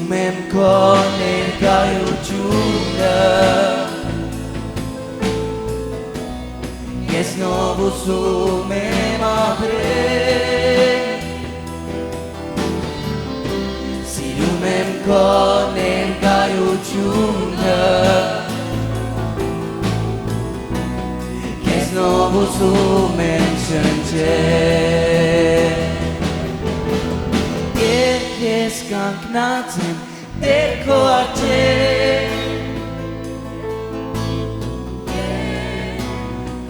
Սիրում եմ քո ներկայությունը Ես նոր ուզում եմ ապրել Սիրում եմ քո ներկայությունը Ես նոր ուզում եմ շնչել Ես կանգնած եմ Տեր քո առջև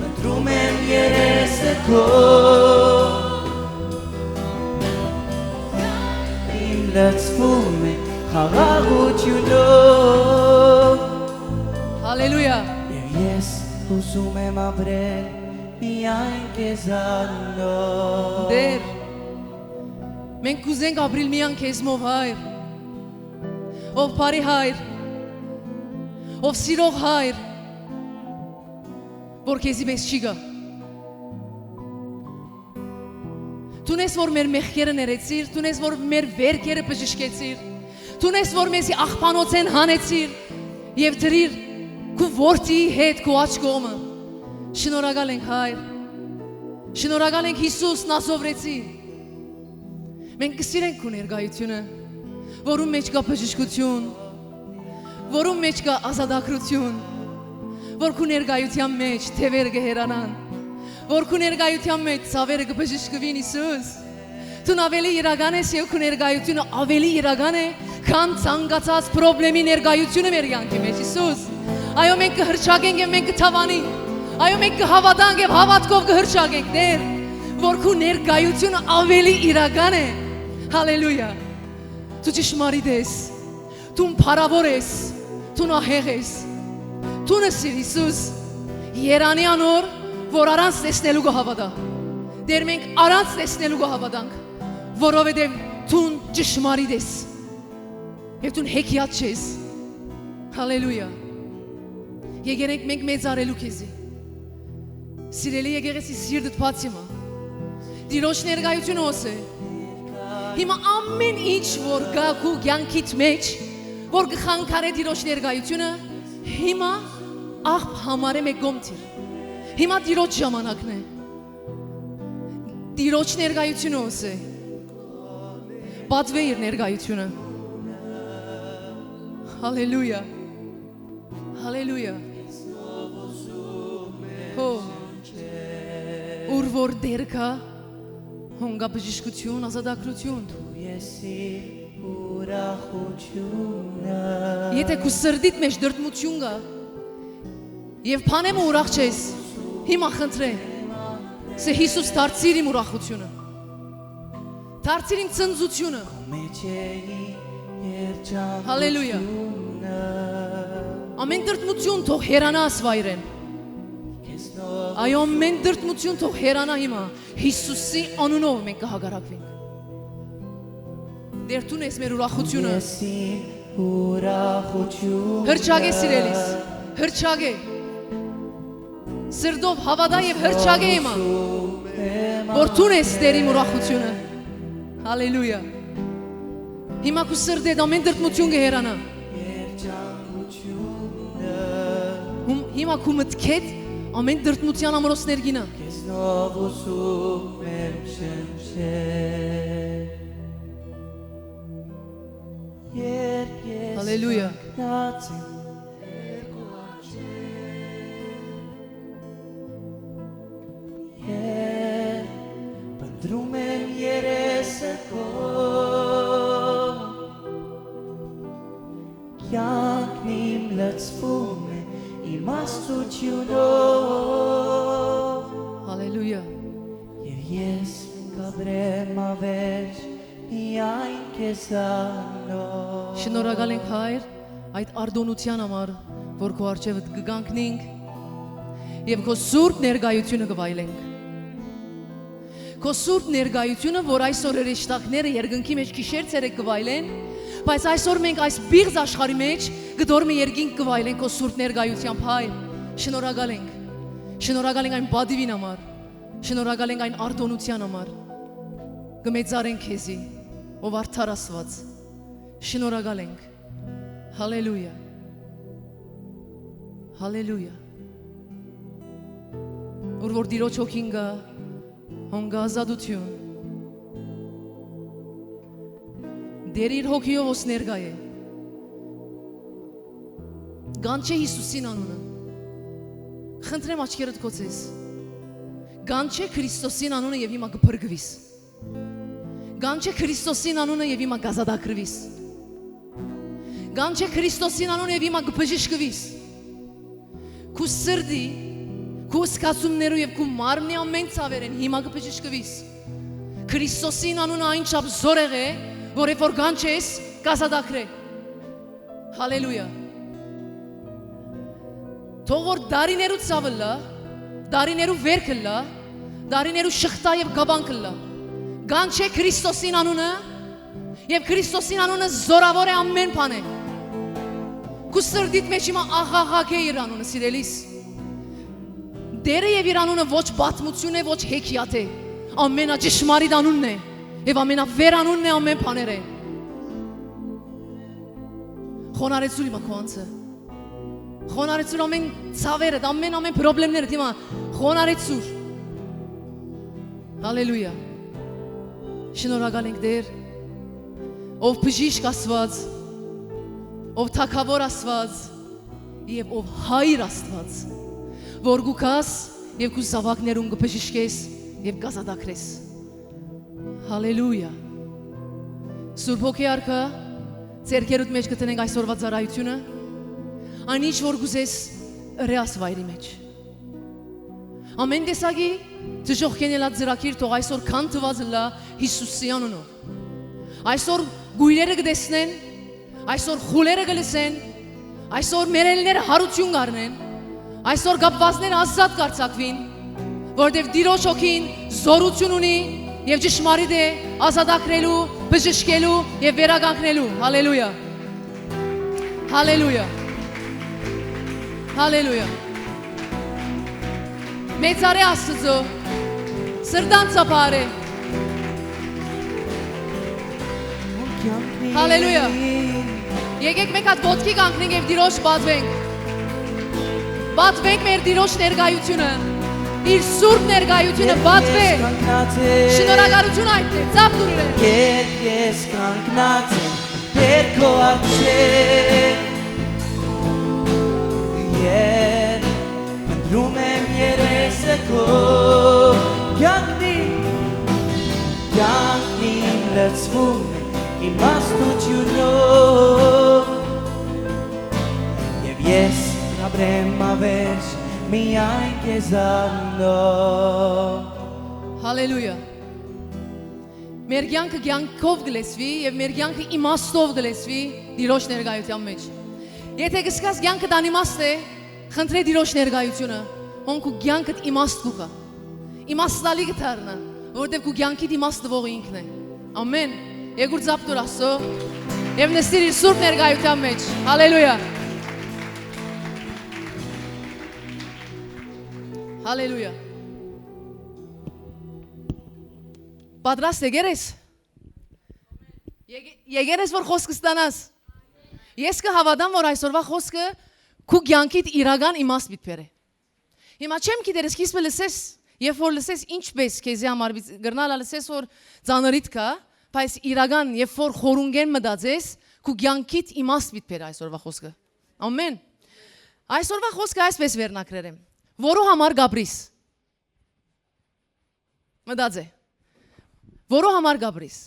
Ընտրում եմ երեսը քո Իմ լցվում է խաղաղությունով Հալելույա Եվ ես ուզում եմ ապրել միայն քեզանով Դեր Մենք կուզենք ապրիլ միան քեզմով հայր Ով բարի հայր Ով սիրող հայր Որ քեզի մեզ չի գա Տուն ես որ մեր մեղքերը ներեցիր Տուն ես որ մեր վերքերը բժշկեցիր Տուն ես որ մեզի աղբանոց են հանեցիր Եվ դրիր քու որդիի հետ քու աչ կողմը Շնորհակալ ենք հայր Շնորհակալ ենք Հիսուս Նազովրեցի Մենք կսիրենք քո ներկայությունը, որում մեջ կա բժշկություն, որում մեջ կա ազատագրություն, որ քո ներկայության մեջ թևերը կհերանան, որ քո ներկայության մեջ ցավերը կբժշկվին Հիսուս։ Դու ավելի իրական ես եւ քո ներկայությունը ավելի իրական է, քան ցանկացած խնդրի ներկայությունը մեր կյանքի մեջ Հիսուս։ Այո մենք կհրճագենք եւ մենք կթավանենք։ Այո մենք կհավատանք եւ հավատքով կհրճագենք Տեր, որ քո ներկայությունը ավելի իրական է։ Հալելույա Դու ճշմարիտ ես Դու փառավոր ես Դու ահեղ ես Դու նսիր Հիսուս Երանի անոր որ առանց տեսնելու կհավատա Դեր մենք առանց տեսնելու կհավատանք որովհետև դու ճշմարիտ ես Եվ դու հեքիաթ ես Հալելույա Եկերենք մենք մեծարելու քեզի Սիրելի եկեղեցի սիրտդ բաց իմա Տիրոջ ներկայությունը օսե Հիմա ամեն ինչ որ գա քու կյանքիդ մեջ որ կխանգարե Տիրոջ ներկայությունը հիմա աղբ համարե մեկ գոմտիր Հիմա Տիրոջ ժամանակն է Տիրոջ ներկայությունը օսե Պատվե իր ներկայությունը Հալելույա Հալելույա Հո Ուր որ դեր կա Հոնգա բժշկություն, ազատագրություն Եթե քու սրդիդ մեջ դրդմություն կա Եվ փանեմ ու ուրախ չես Հիմա խնդրե Սե Հիսուս դարձիր իմ ուրախությունը Դարձիր իմ ցնծությունը Հալելույա Ամեն դրդմություն թող հերանա ասվայրեն Այո ամեն դրդմություն թող հերանա հիմա Հիսուսի անունով մենք կհագարակվենք Դեր տուն ես մեր ուրախությունը Հրճագե սիրելիս Հրճագե Սրդով հավատա և հրճագե հիմա Որ տուն ես դեր իմ ուրախությունը Հալելույա Հիմա քու սրդեդ ամեն դրդմություն կհերանա Հիմա քու մտքեդ Ամեն դրդմության ամրոցներ գինա Քեզնով ուզում եմ շնչել Հալելույա կանգնած եմ Երբ փնտրում եմ երեսը քո Կյանքն իմ լցվում է իմաստությունով Հալելույա Եվ ես կապրեմ ավեջ միայն քեզանով Շնորհակալ ենք հայր այդ արդոնության համար որ քո առջևդ կգանքնենք եւ քո սուրբ ներկայությունը կվայելենք Քո սուրբ ներկայությունը որ այսօր երեշտակները երկնքի մեջ գիշեր ցերեկ կվայելեն բայց այսօր մենք այս բիղձ աշխարհի մեջ գդորմը երկինք կվայելենք քո սուրբ ներկայությամբ հայր շնորհակալ ենք այն բադիվին համար շնորհակալ ենք այն արդոնության համար կմեծարենք քեզի ով արդար Աստված Շնորհակալ ենք։ Հալելույա։ Հալելույա։ Որ Տիրոջ հոգին գա, հոնգա ազատություն։ Դեր իր հոգիով ոս ներկա է։ Գանչե Հիսուսին անունը։ Խնդրեմ աչքերդ կոծես։ Գանչե Քրիստոսին անունը եւ հիմա կփրկվիս։ Գանչե Քրիստոսին անունը եւ հիմա կազատագրվիս։ Գանչե Քրիստոսին անունը եւ հիմա կբժշկվիս։ Քու սրդի, քու սկացումներու եւ քու մարմնի ամեն ցավերեն հիմա կբժշկվիս։ Քրիստոսին անունը այն չափ զորեղ է, որ երբ որ գանչես, կազատագրե։ Հալելույա։ Թող որ դարիներու ցավը լա, դարիներու վերքը լա, դարիներու շղթա եւ գաբանքը լա։ Գանչե Քրիստոսին անունը եւ Քրիստոսին անունը զորավոր է ամեն բանը։ Քու սրդիդ մեջ հիմա աղաղակ է իր անունը, սիրելիս։ Դերը եւ իր անունը ոչ բացմություն է, ոչ հեքիաթ է։ Ամենաճշմարիտ անունն է եւ ամենավեր անունն է ամեն բաները։ Խոնարեցու հիմա քո անձը։ Խոնարեցու ամեն ցավերը, ամեն խնդիրները հիմա խոնարեցու։ Հալելույա։ Շնորհակալ ենք Տեր, ով բժիշկ Աստված, ով թագավոր Աստված եւ ով հայր Աստված, որ գուքաս եւ քու զավակներուն կբժշկես եւ կազատագրես։ Հալելույա։ Սուրբ Հոգի արքա, ձեռքերուդ մեջ կտնենք այսօրվա ծառայությունը, այն ինչ որ գուզես ռեաս վայրի մեջ։ Ամեն տեսակի դժոխքենելած ծրագիր թող այսօր քան տված լա Հիսուսի անունով։ Այսօր գույրերը կտեսնեն, այսօր խուլերը կլսեն, այսօր մերելները հարություն կառնեն, այսօր գապվածները ազատ կարձակվին, որտեղ Տիրոջ հոգին զորություն ունի եւ ճշմարիտ է ազատագրելու, բժշկելու եւ վերականգնելու։ Հալելույա։ Հալելույա։ Հալելույա։ Մեծարե Աստծո, սրտանցապարե։ Հալելույա։ Եկեք մեկ հատ ոտքի կանգնենք եւ Տիրոջ պատվենք։ Պատվենք մեր Տիրոջ ներկայությունը, իր սուրբ ներկայությունը պատվե։ Շնորհակալություն այդտեղ, ծափ դուրեն։ Ես կանգնած եմ Տեր քո առջև, Եվ ընտրում եմ երեսը քո, Կյանքին լցվում է իմաստությունով, Եվ ես կապրեմ ավերջ միայն քեզանով։ Հալելույա։ Մեր կյանքը կյանքով գլեսվի եւ մեր կյանքը իմաստով գլեսվի Տիրոջ ներկայության մեջ։ Եթե գսկաս կյանքդ անիմաստ է, խնդրե Տիրոջ ներկայությունը, հոնքու կյանքդ իմաստ կուկա։ Իմաստալի կդառնա, որովհետեւ քու կյանքիդ իմաստ տվողը ինքն է։ Ամեն։ Եկուր ծափ տուր Աստծո եւ նստիր իր սուրբ ներկայության մեջ։ Հալելույա։ Հալելույա։ Պատրաստ եղես։ Եղես որ խոսքը ստանաս։ Ես կհավատամ որ այսօրվա խոսքը քու կյանքիդ իրական իմաստ բիթբեր է։ Հիմա չեմ գիտեր սկիզբը լսես, երբ որ լսես ինչպես քեզի համար գրնալ լսես որ ծանրիտ կա, բայց իրական երբ որ խորունգեն մտածես, քու կյանքիդ իմաստ բիթբեր այսօրվա խոսքը։ Ամեն։ Այսօրվա խոսքը այսպես վերնակրել եմ։ Որու համար գաբրիս։ Մտածե։ Որու համար գաբրիս։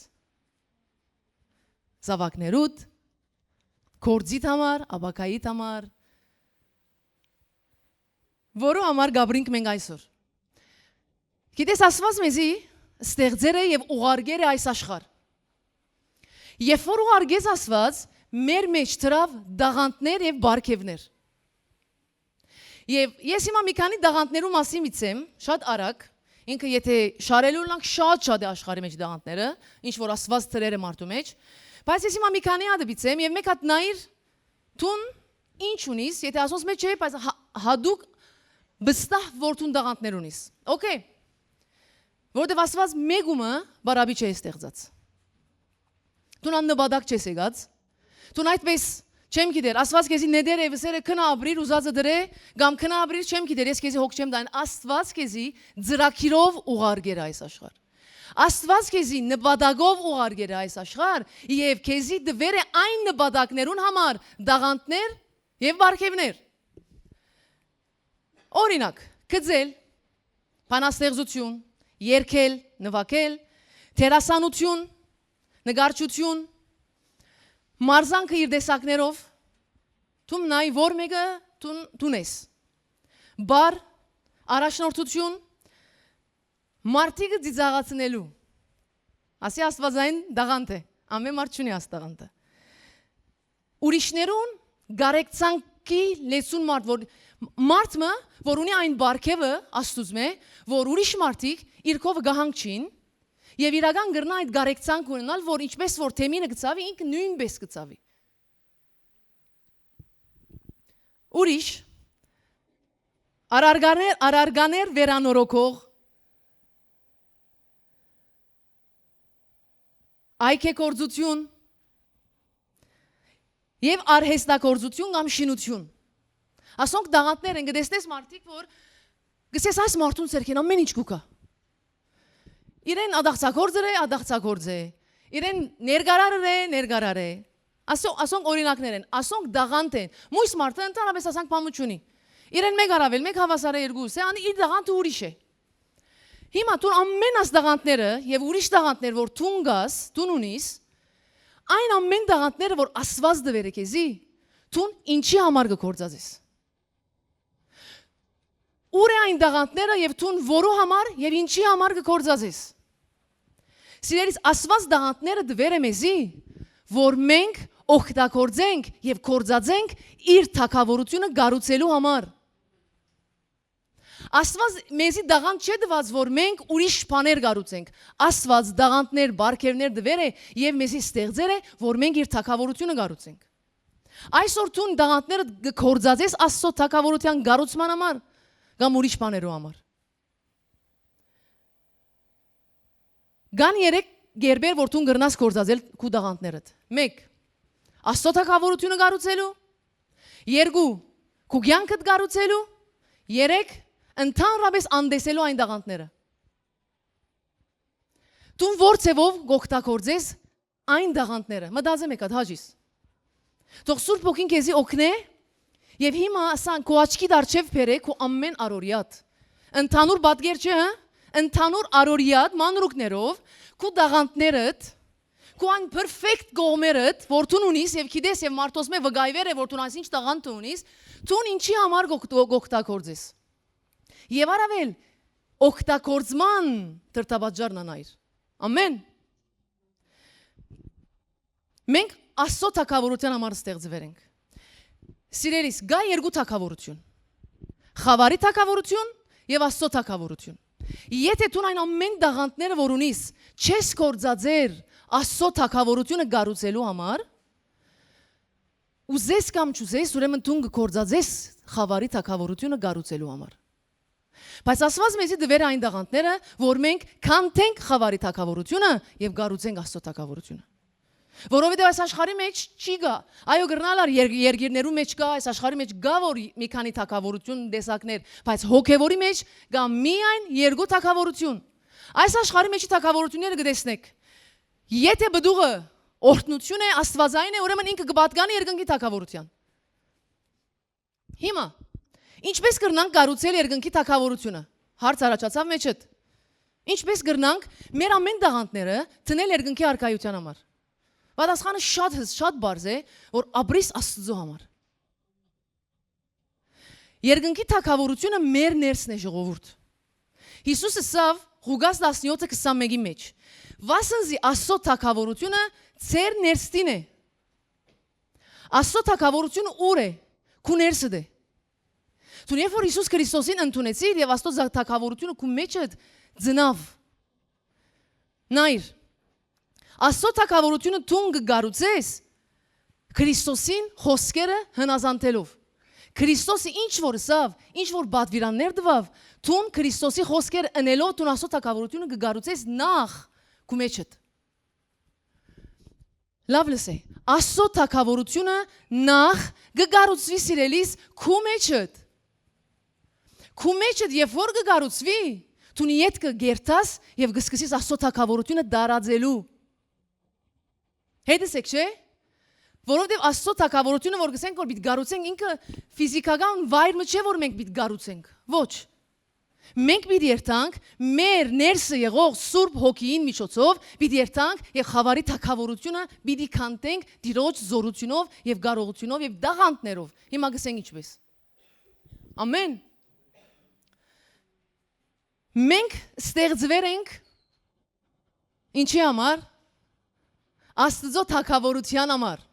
Զավակներուդ, կորձիդ համար, աբակայիդ համար։ Որու համար գաբրինք մենք այսօր։ Գիտես Աստված մեզի ստեղծել է եւ ուղարկել է այս աշխարհ։ Երբ որ ուղարկեց Աստված, մեր մեջ դրավ դաղանտներ եւ բարգեւներ։ Եվ ես հիմա մի քանի դաղանտներու մասին միտեմ, շատ արագ, ինքը եթե շարելու լանք շատ է աշխարհի մեջ դաղանտները, ինչ որ Աստված ծրեր է մարդու մեջ, բայց ես հիմա մի քանի հատ միտեմ եւ մեկ հատ նայր տուն ինչ ունիս, եթե ասոնց մեջ չէ, բայց հադուկ բստահ որտուն դաղանտներ ունիս։ Okay։ Որտեւ Աստված մեգումը բարաբի չէ ստեղծած։ Դու նպատակ չես եկած, Դու այդպես չեմ գիտեր, Աստված քեզի ներ է վսերը քնա ապրիր ուզածը դրե, կամ քնա ապրիր չեմ գիտեր, ես քեզի հոգ չեմ դայն, Աստված քեզի ծրակիրով ուղարկեր այս աշխարհ։ Աստված քեզի նպատակով ուղարկեր այս աշխարհ, եւ քեզի դվեր է այն նպատակներուն համար դաղանտներ եւ բարգեւներ։ Օրինակ, գծել, բանաստեղծություն, երգել, նվագել, թերասանություն, նկարչություն, մարզանքը իր տեսակներով, դու նայ որ մեկը դու ես։ Բար, առաջնորդություն, մարդիկը ծիծաղացնելու։ Ասի Աստվածային դաղանտ է, ամեն մարդ չունի աս դաղանտը։ Ուրիշներուն գարեկցանքի լեցուն մարդ, որ մարդը, որ ունի այն բարգևը Աստծուց մե, որ ուրիշ մարդիկ իր կողը գահանքչին, եւ իրական գրնա այդ գարեկցանք ունենալ, որ ինչպես որ թեմինը գծավի, ինքը նույնպես գծավի։ Ուրիշ արարգաներ վերանորոգող այքեկորձություն եւ արհեստակորձություն կամ շինություն։ Ասոնք դաղանտներ են գտեսնես մարդիկ, որ գսես այս մարդուն ցերքեն ամեն ինչ կուկա։ Իրեն ադաղցագործ է, իրեն ներգարար է, ասոնք օրինակներ են, ասոնք դաղանտ են, մույս մարդը ընդհանրապես ասանք պամուտ չունի, իրեն մեկ արավել, մեկ հավասար է երկուս է, իր դաղանտը ուրիշ է, հիմա տուն ամեն աս դաղանտները և ուրիշ դաղանտներ, որ տուն գաս, տուն ունիս, այն ամեն դաղանտները, որ ասված դվեր է կեզի, տուն ինչի համար գկործած ես, ուր է այն դաղանտները և տուն որու համար և ինչի համար գկործած ես, սիրելիս ասված դաղանտները դվեր է մեզի, որ մենք օգտագործենք եւ կործածենք իր թակավորությունը գառուցելու համար։ Աստված մեզի դաղանտ չէ դված, որ մենք ուրիշ բաներ գառուցենք։ Աստված դաղանտներ, բարգևներ դվեր է եւ մեզի ստեղծեր է, որ մենք իր թակավորությունը գառուցենք։ Այսօր տուն դաղանտները կործածես Աստծո թակավորության գառուցման համար կամ ուրիշ բաներու համար։ Գան երեք գերբեր, որ տուն գրնաս կործածել քու դաղանտներդ։ 1. Աստծո թակավորությունը գառուցելու, 2. քու կյանքդ գառուցելու, 3. ընդհանրապես անդեսելու այն դաղանտները։ Տուն որ ցևով գօգտագործես այն դաղանտները։ Մտածեմ եկած հաջիս։ Թող Սուրբ Ոգին քեզի օգնե եւ հիմա ասան քո աչքի դարչև բերե քո ամեն առօրյատ։ Ընդհանուր պատկեր չէ, հա? Ընդհանուր առօրյատ մանրուկներով քու դաղանտներդ քու այն պերֆեկտ գոմերդ որ դու ունիս եւ գիտես եւ մարդոս մե վգայվեր է որ դու այս ինչ տաղանտ ունիս դու ինչի համար գօգտագործես եւ արավել օգտագործման դրտաբաժարն անայր ամեն մենք Աստծո թակավորության համար ստեղծվել ենք սիրելիս գա երկու թակավորություն խավարի թակավորություն եւ Աստծո թակավորություն Եթե դու այն ամեն դաղանտները որ ունիս չես կործածեր Աստծո թակավորությունը գառուցելու համար ուզես կամ չուզես ուրեմն դու կործածես խավարի թակավորությունը գառուցելու համար Բայց Աստված մեզի դվեր այն դաղանտները որ մենք քանթենք խավարի թակավորությունը եւ գառուցենք Աստծո թակավորությունը Որովհետև այս աշխարհի մեջ չի գա այո գրնալար երկիրներու մեջ կա այս աշխարհի մեջ գա որ մի քանի թակավորություն տեսակներ բայց հոգևորի մեջ գա միայն երկու թակավորություն այս աշխարհի մեջի թակավորությունները գտեսնեք եթե բդուղը օրհնություն է աստվածային է ուրեմն ինքը կպատկանի երկնքի թակավորության Հիմա ինչպես կրնանք կառուցել երկնքի թակավորությունը հարց առաջացավ մեջդ ինչպես կրնանք մեր ամեն դաղանտները տնել երկնքի արքայության համար Պատասխանը շատ բարձ է, որ ապրիս Աստծո համար։ Երկնքի թակավորությունը մեր ներսն է ժողովուրդ։ Հիսուսը սավ Ղուկաս 17:21-ի մեջ։ Վասնզի Աստծո թակավորությունը ծեր ներստին է։ Աստծո թակավորությունը ուր է։ Քու ներսդ է։ Դու երբ որ Հիսուս Քրիստոսին ընդունեցիր եւ Աստծո թակավորությունը քու մեջդ ծնավ։ Նայր Աստծո թակավորությունը դու կգառուցես Քրիստոսին խոսքերը հնազանդելով։ Քրիստոսը ինչ որ սավ, ինչ որ բադվիրաններ դվավ, դու Քրիստոսի խոսքերը ընելով դու Աստծո թակավորությունը կգառուցես նախ քու մեջդ։ Լավ լսե։ Աստծո թակավորությունը նախ կգառուցվի սիրելիս քու մեջդ։ Քու մեջդ երբ որ կգառուցվի, դու նիետ կգերտաս եւ կսկսես Աստծո թակավորությունը դարաձելու։ Հետս եք չէ։ Որովհետեւ Աստծո թակավորությունը որ գսենք որ պիտի գառուցենք ինքը ֆիզիկական վայրը չէ որ մենք պիտի գառուցենք։ Ոչ։ Մենք պիտի երթանք մեր ներսը եղող Սուրբ Հոգին միջոցով, պիտի երթանք եւ խավարի թակավորությունը պիտի քանտենք Տիրոջ զորությունով եւ կարողությունով եւ դաղանտներով։ Հիմա գսենք ինչպես։ Ամեն։ Մենք ստեղծվել ենք ինչի համար։ Աստծո թակավորության համար։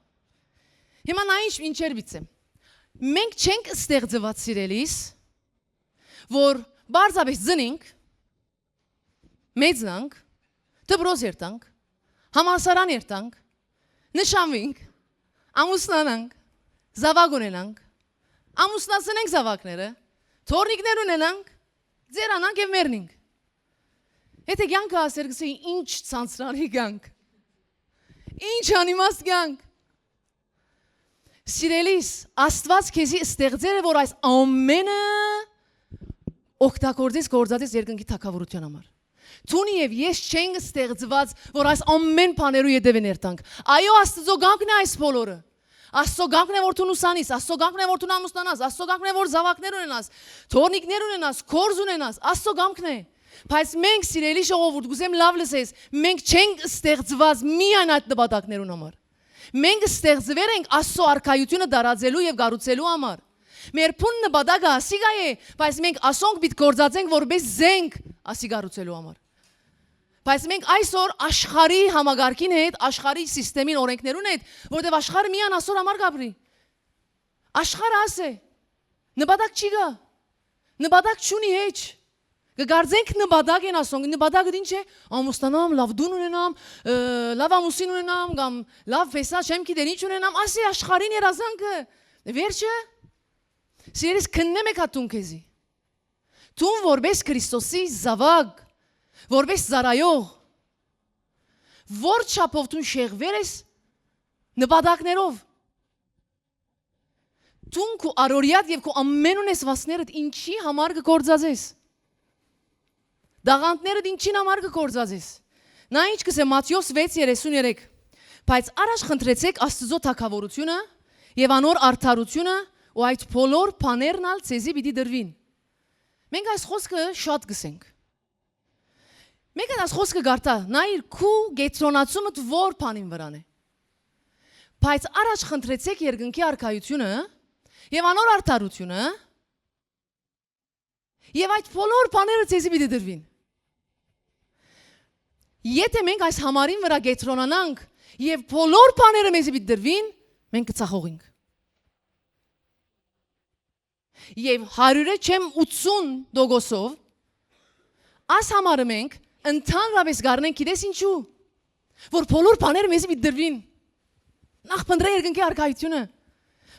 Հիմա նա ինչեր բիցեմ։ Մենք չենք ստեղծված սիրելիս, որ բարձրապես զնինք, մեծնանք, դպրոց երթանք, համալսարան երթանք, նշանվենք, ամուսնանանք, զավակ ունենանք, ամուսնացնենք զավակները, թորնիկներ ունենանք, ձերանանք եւ մեռնենք։ Եթե կյանքը ասեր գսեի ինչ ցանցրալի կյանք, ինչ անիմաստ կյանք։ Սիրելիս, Աստված քեզի ստեղծել է որ այս ամենը օգտագործես գործածես երկնքի թակավորության համար։ Ցունի եւ ես չենք ստեղծված, որ այս ամեն բաներու յետևեն երթանք։ Այո, Աստծո գանքն է այս բոլորը։ Աստծո գանքն է որ դու ուսանես, Աստծո գանքն է որ դու ամուսնանաս, Աստծո գանքն է որ զավակներ ունենաս, թորնիկներ ունենաս, կորզ ունենաս, Աստծո գանքն է։ Բայց մենք սիրելի ժողովուրդ, գուզեմ լավ լսես, մենք չենք ստեղծված միայն այդ նպատակներուն համար։ Մենք ստեղծվել ենք Աստծո արքայությունը դարաձելու եւ գառուցելու համար։ Մեր փուն նպատակը ասիգա է, բայց մենք ասոնք պիտի գործածենք որպես զենք ասի գառուցելու համար։ Բայց մենք այսօր աշխարհի համագարկին հետ, աշխարհի համակարգին օրենքներուն հետ, որտեղ աշխարհը միան ասոր համար գաբրի։ Աշխարհը ասե նպատակ չի գա։ Նպատակ չունի հեչ։ Կգարձենք նպատակ են ասոնք, նպատակը ինչ է, ամուսնանամ, լավ դուն ունենամ, լավ ամուսին ունենամ, կամ լավ վեսա չեմ գիտեն ինչ ունենամ, ասի աշխարհին երազանքը։ Վերջը սիրես քննեմ եք հատուն քեզի։ Տուն որպես Քրիստոսի զավակ, որպես զարայող, որ չափով տուն շեղվել ես նպատակներով։ Տուն քու արորիատ եւ քու ամեն ունեցվածներդ ինչի համար կգործածես։ Դաղանտներդ ինչին համար կգործածես։ Նա ինչ կսե Մատթեոս 6:33։ Բայց առաջ խնդրեցեք Աստծո թակավորությունը եւ անոր արդարությունը ու այդ բոլոր բաներն ալ ցեզի պիտի դրվին։ Մենք այս խոսքը շատ գսենք։ Մենք այս խոսքը գարտա, նայր քու գետրոնացումդ որ բանին վրան է։ Բայց առաջ խնդրեցեք երկնքի արքայությունը եւ անոր արդարությունը եւ այդ բոլոր բաները ցեզի պիտի դրվին։ Եթե մենք այս համարին վրա գետրոնանանք եւ բոլոր բաները մեզի պիտի դրվին, մենք կծախողենք։ Եվ 180% աս համարը մենք ընդհանրապես գարնենք գիտես ինչու, որ բոլոր բաները մեզի պիտի դրվին։ Նախ փնտրե երկնքի արքայությունը։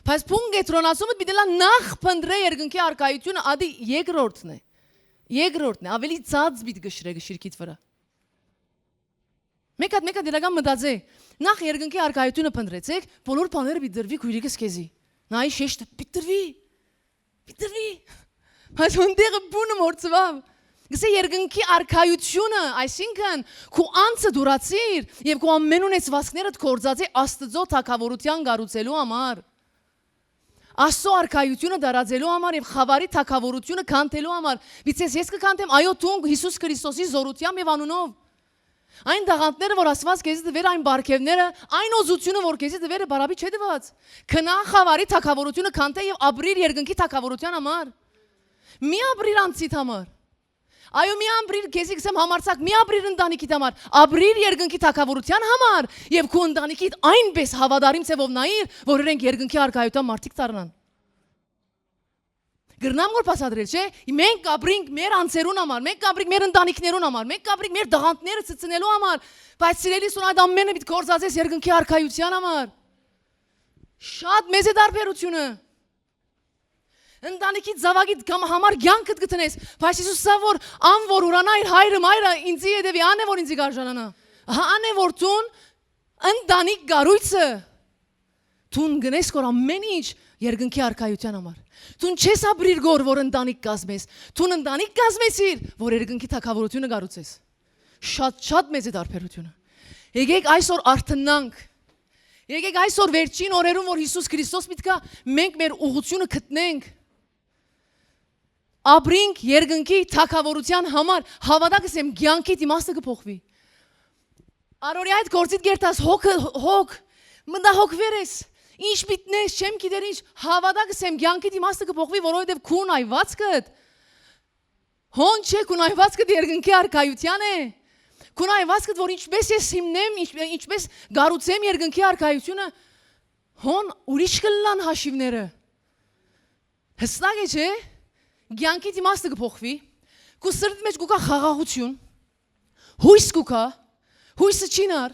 Բայց փուն գետրոնացումը պիտի լա նախ փնտրե երկնքի արքայությունը, ադի երկրորդն է։ Երկրորդն է, ավելի ցած պիտի գշրե գշիրքից վրա։ Մեկը դերական մտածե, նախ երկնքի արքայությունը փնտրեցեք, բոլոր բաները պիտի դրվի քույրիկս քեզի։ Նայ շեշտ պիտի դրվի։ Պիտի բայց ոնդերը բունը մորցվավ։ Գսե երկնքի արքայությունը, այսինքն քու անձը դուրացիր եւ քու ամեն ունեցվածքներդ կորցածի Աստծո թակավորության գառուցելու համար։ Աստծո արքայությունը դարաձելու համար եւ խավարի թակավորությունը քանթելու համար։ Բիցես ես կքանթեմ, այո, դու Հիսուս Քրիստոսի զորությամբ եւ անունով։ Այն դաղանտները, որ Աստված քեզի դվեր, այն բարգևները, այն օզությունը, որ քեզի դվեր է, բարաբի չէ դված։ Քնա խավարի թակավորությունը քանթե եւ ապրիր երկնքի թակավորության համար։ Մի ապրիր անցիդ համար։ Այո, մի ապրիր քեզի գսեմ համարցակ, մի ապրիր ընտանիքիդ համար, ապրիր երկնքի թակավորության համար եւ քո ընտանիքիդ այնպես հավատարիմ ցեվով նայիր, որ իրենք երկնքի արքայության մարդիկ դառնան։ Գրնամ որ փասադրել, չէ՞։ Մենք ապրենք մեր անձերուն համար, մենք ապրենք մեր ընտանիքներուն համար, մենք ապրենք մեր դղանտները ցցնելու համար, բայց սիրելիս ու այդ ամենը պիտի գործածես երկնքի արքայության համար։ Շատ մեծ է դարբերությունը։ Ընտանիքի զավակիդ կամ համար կյանքդ գտնես, բայց Հիսուսը որ ան որ ուրանա իր հայրը մայրը ինձի հետևի, ան է որ ինձի գարժանանա։ Ան է որ տուն Ընտանիք գարույցը Տուն գնես կոր ամեն ինչ երկնքի արքայության համար։ Տուն չես ապրիր գոր, որ ընտանիք կազմես։ Տուն ընտանիք կազմեցիր, որ երկնքի թագավորությունը գառուցես։ Շատ մեծ է տարբերությունը։ Եկեք այսօր արթնանք։ Եկեք այսօր վերջին օրերում, որ Հիսուս Քրիստոս միտքա մենք մեր ուղղությունը գտնենք։ Ապրինք երկնքի թագավորության համար, հավատակս եմ կյանքիդ իմաստը կփոխվի։ Արորի այդ գործիդ գերտաս հոգ մտահոգ վերես։ Ինչ միտնես, չեմ գիտեր ինչ, հավատակս եմ կյանքիդ իմաստը կփոխվի, որովհետև քուն այվածքդ հոն չէ, քուն այվածքդ երկնքի արքայության է։ Քուն այվածքդ, որ ինչպես ես հիմնեմ, ինչպես գառուցեմ երկնքի արքայությունը, հոն ուրիշ կլան հաշիվները։ Հստակ է, չէ։ Կյանքիդ իմաստը կփոխվի, քու սրտի մեջ կուկա խաղաղություն, հույս կուկա, հույսը չինար,